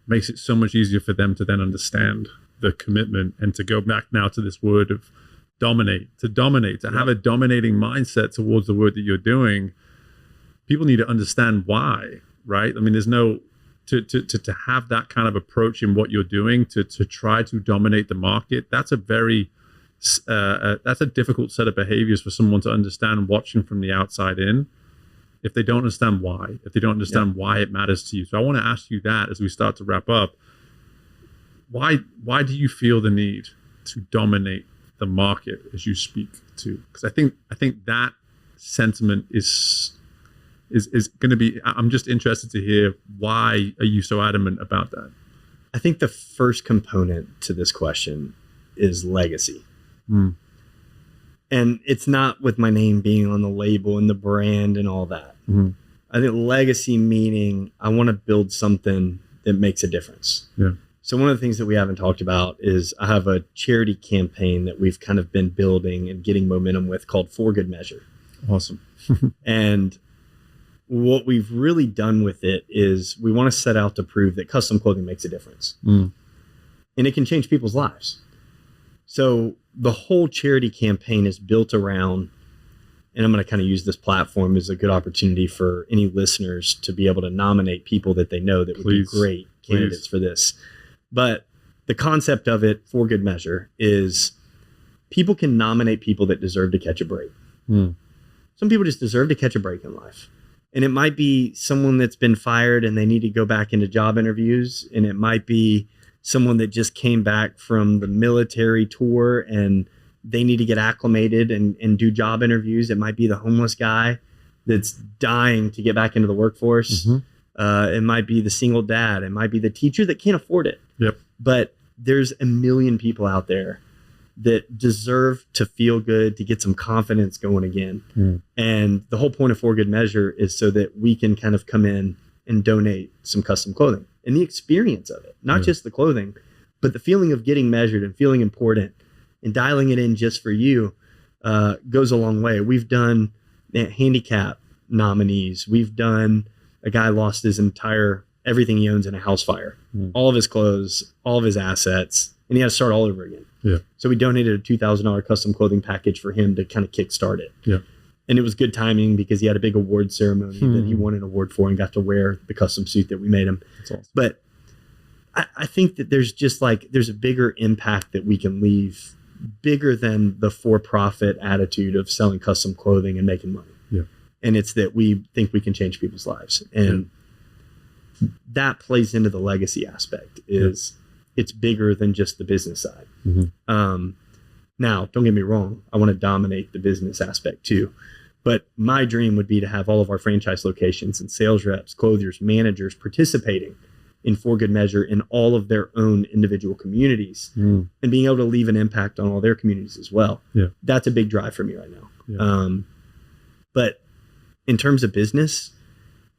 makes it so much easier for them to then understand the commitment, and to go back now to this word of dominate, to have a dominating mindset towards the work that you're doing. People need to understand why, right? I mean, there's no to have that kind of approach in what you're doing, to try to dominate the market. That's a very that's a difficult set of behaviors for someone to understand watching from the outside in, if they don't understand why, if they don't understand why it matters to you. So I want to ask you that as we start to wrap up. Why do you feel the need to dominate the market as you speak to? Because I think that sentiment is going to be, I'm just interested to hear, why are you so adamant about that? I think the first component to this question is legacy. And it's not with my name being on the label and the brand and all that. I think legacy meaning I want to build something that makes a difference. So one of the things that we haven't talked about is I have a charity campaign that we've kind of been building and getting momentum with, called For Good Measure. Awesome. And what we've really done with it is we want to set out to prove that custom clothing makes a difference. And it can change people's lives. So the whole charity campaign is built around, and I'm going to kind of use this platform as a good opportunity for any listeners to be able to nominate people that they know that would be great candidates for this. But the concept of it, For Good Measure, is people can nominate people that deserve to catch a break. Some people just deserve to catch a break in life. And it might be someone that's been fired and they need to go back into job interviews. And it might be someone that just came back from the military tour and they need to get acclimated and do job interviews. It might be the homeless guy that's dying to get back into the workforce. It might be the single dad. It might be the teacher that can't afford it. But there's a million people out there that deserve to feel good, to get some confidence going again. And the whole point of For Good Measure is so that we can kind of come in and donate some custom clothing, and the experience of it, not just the clothing, but the feeling of getting measured and feeling important and dialing it in just for you goes a long way. We've done handicap nominees. We've done a guy lost his entire everything he owns in a house fire, all of his clothes, all of his assets, and he had to start all over again. So we donated a $2,000 custom clothing package for him to kind of kickstart it. And it was good timing because he had a big award ceremony that he won an award for and got to wear the custom suit that we made him. That's awesome. But I think that there's a bigger impact that we can leave, bigger than the for-profit attitude of selling custom clothing and making money. And it's that we think we can change people's lives. And that plays into the legacy aspect is it's bigger than just the business side. Now, don't get me wrong. I want to dominate the business aspect too. But my dream would be to have all of our franchise locations and sales reps, clothiers, managers participating in For Good Measure in all of their own individual communities and being able to leave an impact on all their communities as well. That's a big drive for me right now. But in terms of business,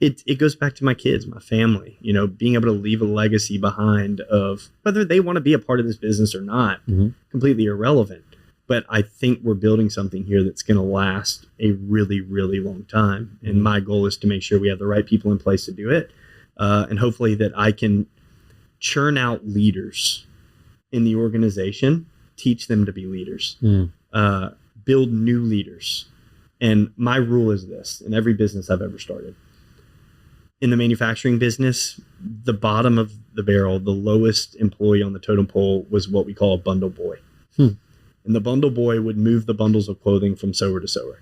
it goes back to my kids, my family, being able to leave a legacy behind of whether they want to be a part of this business or not, completely irrelevant. But I think we're building something here that's going to last a really, really long time. And my goal is to make sure we have the right people in place to do it. And hopefully that I can churn out leaders in the organization, teach them to be leaders, build new leaders. And my rule is this in every business I've ever started. In the manufacturing business, the bottom of the barrel, the lowest employee on the totem pole was what we call a bundle boy. And the bundle boy would move the bundles of clothing from sewer to sewer.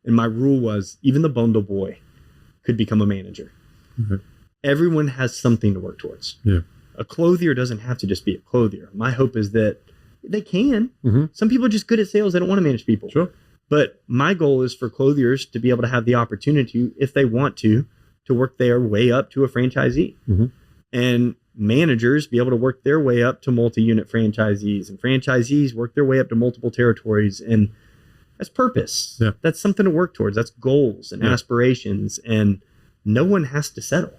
And my rule was even the bundle boy could become a manager. Everyone has something to work towards. A clothier doesn't have to just be a clothier. My hope is that they can. Some people are just good at sales. They don't want to manage people. But my goal is for clothiers to be able to have the opportunity, if they want to work their way up to a franchisee. And managers be able to work their way up to multi-unit franchisees, and franchisees work their way up to multiple territories. And that's purpose. That's something to work towards. That's goals and aspirations. And no one has to settle.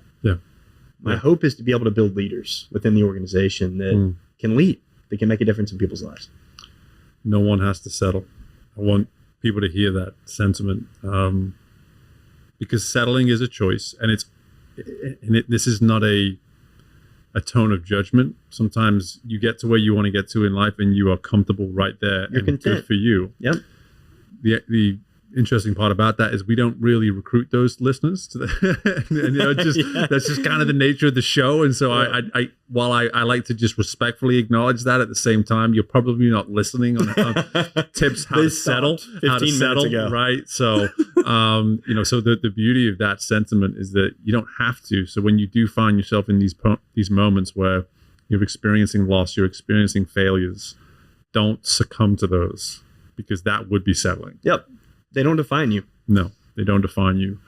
My hope is to be able to build leaders within the organization that can lead, that can make a difference in people's lives. No one has to settle. I want people to hear that sentiment, because settling is a choice, and this is not a tone of judgment. Sometimes you get to where you want to get to in life and you are comfortable right there. You're content. Good for you. The interesting part about that is we don't really recruit those listeners to that's just kind of the nature of the show. And so I while I like to just respectfully acknowledge that, at the same time, you're probably not listening on tips how to settle, ago. Right? So, so the beauty of that sentiment is that you don't have to. So when you do find yourself in these moments where you're experiencing loss, you're experiencing failures, don't succumb to those, because that would be settling. They don't define you. No, they don't define you.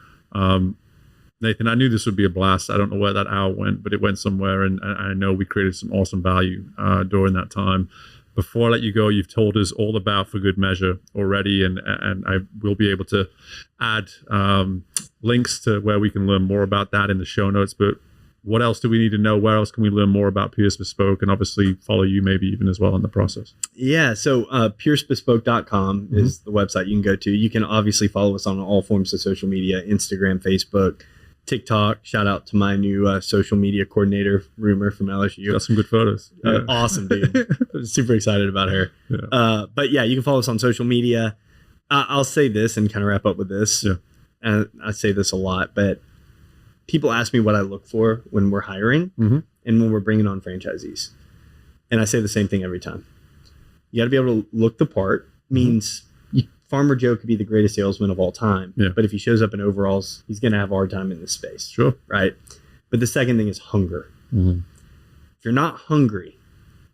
Nathan, I knew this would be a blast. I don't know where that hour went, but it went somewhere, and I know we created some awesome value during that time. Before I let you go, you've told us all about For Good Measure already, and I will be able to add links to where we can learn more about that in the show notes. But what else do we need to know? Where else can we learn more about Pearce Bespoke, and obviously follow you maybe even as well in the process? So pearcebespoke.com is the website you can go to. You can obviously follow us on all forms of social media, Instagram, Facebook, TikTok. Shout out to my new social media coordinator, Rumor from LSU. Got some good photos. Awesome, dude. Super excited about her. But you can follow us on social media. I'll say this and kind of wrap up with this. And I say this a lot, but people ask me what I look for when we're hiring and when we're bringing on franchisees. And I say the same thing every time. You got to be able to look the part. Means Farmer Joe could be the greatest salesman of all time. But if he shows up in overalls, he's going to have a hard time in this space. Right? But the second thing is hunger. If you're not hungry,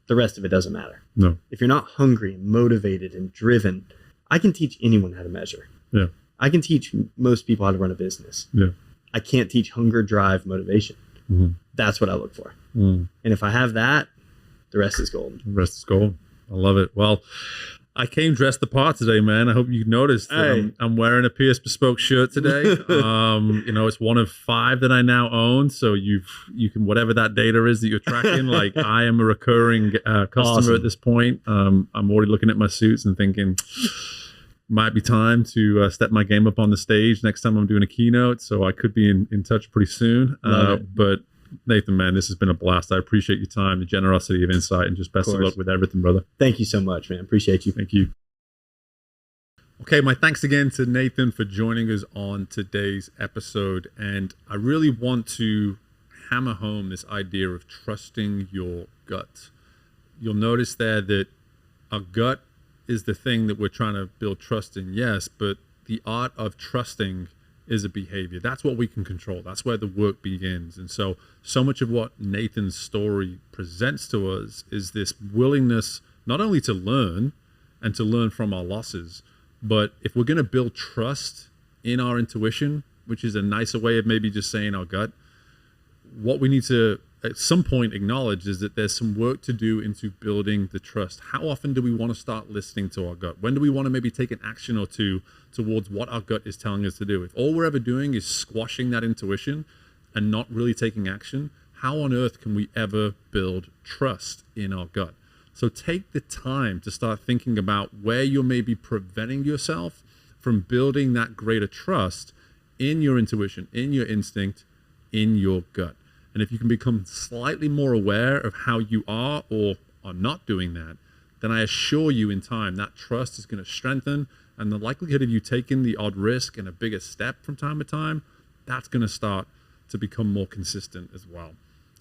the rest of it doesn't matter. If you're not hungry, motivated, and driven, I can teach anyone how to measure. I can teach most people how to run a business. I can't teach hunger, drive, motivation. That's what I look for. And if I have that, the rest is gold. I love it. Well, I came dressed the part today, man. I hope you noticed. Hey. I'm wearing a Pearce Bespoke shirt today. It's one of 5 that I now own. So you can, whatever that data is that you're tracking, like I am a recurring customer Awesome. at this point. I'm already looking at my suits and thinking, might be time to step my game up on the stage next time I'm doing a keynote. So I could be in touch pretty soon. Love it. But Nathan, man, this has been a blast. I appreciate your time, the generosity of insight, and just best of luck with everything, brother. Thank you so much, man. Appreciate you. Thank you. Okay, my thanks again to Nathan for joining us on today's episode. And I really want to hammer home this idea of trusting your gut. You'll notice there that our gut is the thing that we're trying to build trust in, yes, but the art of trusting is a behavior. That's what we can control. That's where the work begins. And so much of what Nathan's story presents to us is this willingness not only to learn and to learn from our losses, but if we're going to build trust in our intuition, which is a nicer way of maybe just saying our gut, what we need to at some point acknowledge is that there's some work to do into building the trust. How often do we want to start listening to our gut? When do we want to maybe take an action or two towards what our gut is telling us to do? If all we're ever doing is squashing that intuition and not really taking action, how on earth can we ever build trust in our gut? So take the time to start thinking about where you're maybe preventing yourself from building that greater trust in your intuition, in your instinct, in your gut. And if you can become slightly more aware of how you are or are not doing that, then I assure you in time that trust is going to strengthen, and the likelihood of you taking the odd risk and a bigger step from time to time, that's going to start to become more consistent as well.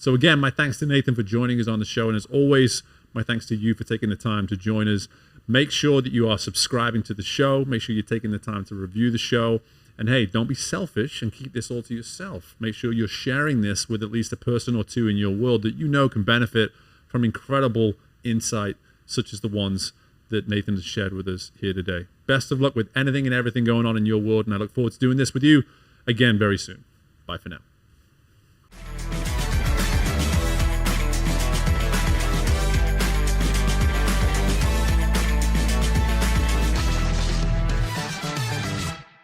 So again, my thanks to Nathan for joining us on the show. And as always, my thanks to you for taking the time to join us. Make sure that you are subscribing to the show. Make sure you're taking the time to review the show. And hey, don't be selfish and keep this all to yourself. Make sure you're sharing this with at least a person or two in your world that you know can benefit from incredible insight, such as the ones that Nathan has shared with us here today. Best of luck with anything and everything going on in your world, and I look forward to doing this with you again very soon. Bye for now.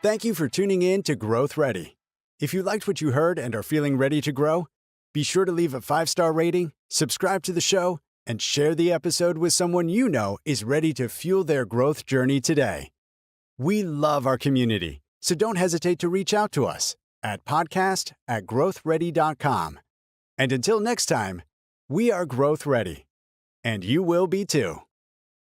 Thank you for tuning in to Growth Ready. If you liked what you heard and are feeling ready to grow, be sure to leave a 5-star rating, subscribe to the show, and share the episode with someone you know is ready to fuel their growth journey today. We love our community, so don't hesitate to reach out to us at podcast@growthready.com. And until next time, we are Growth Ready, and you will be too.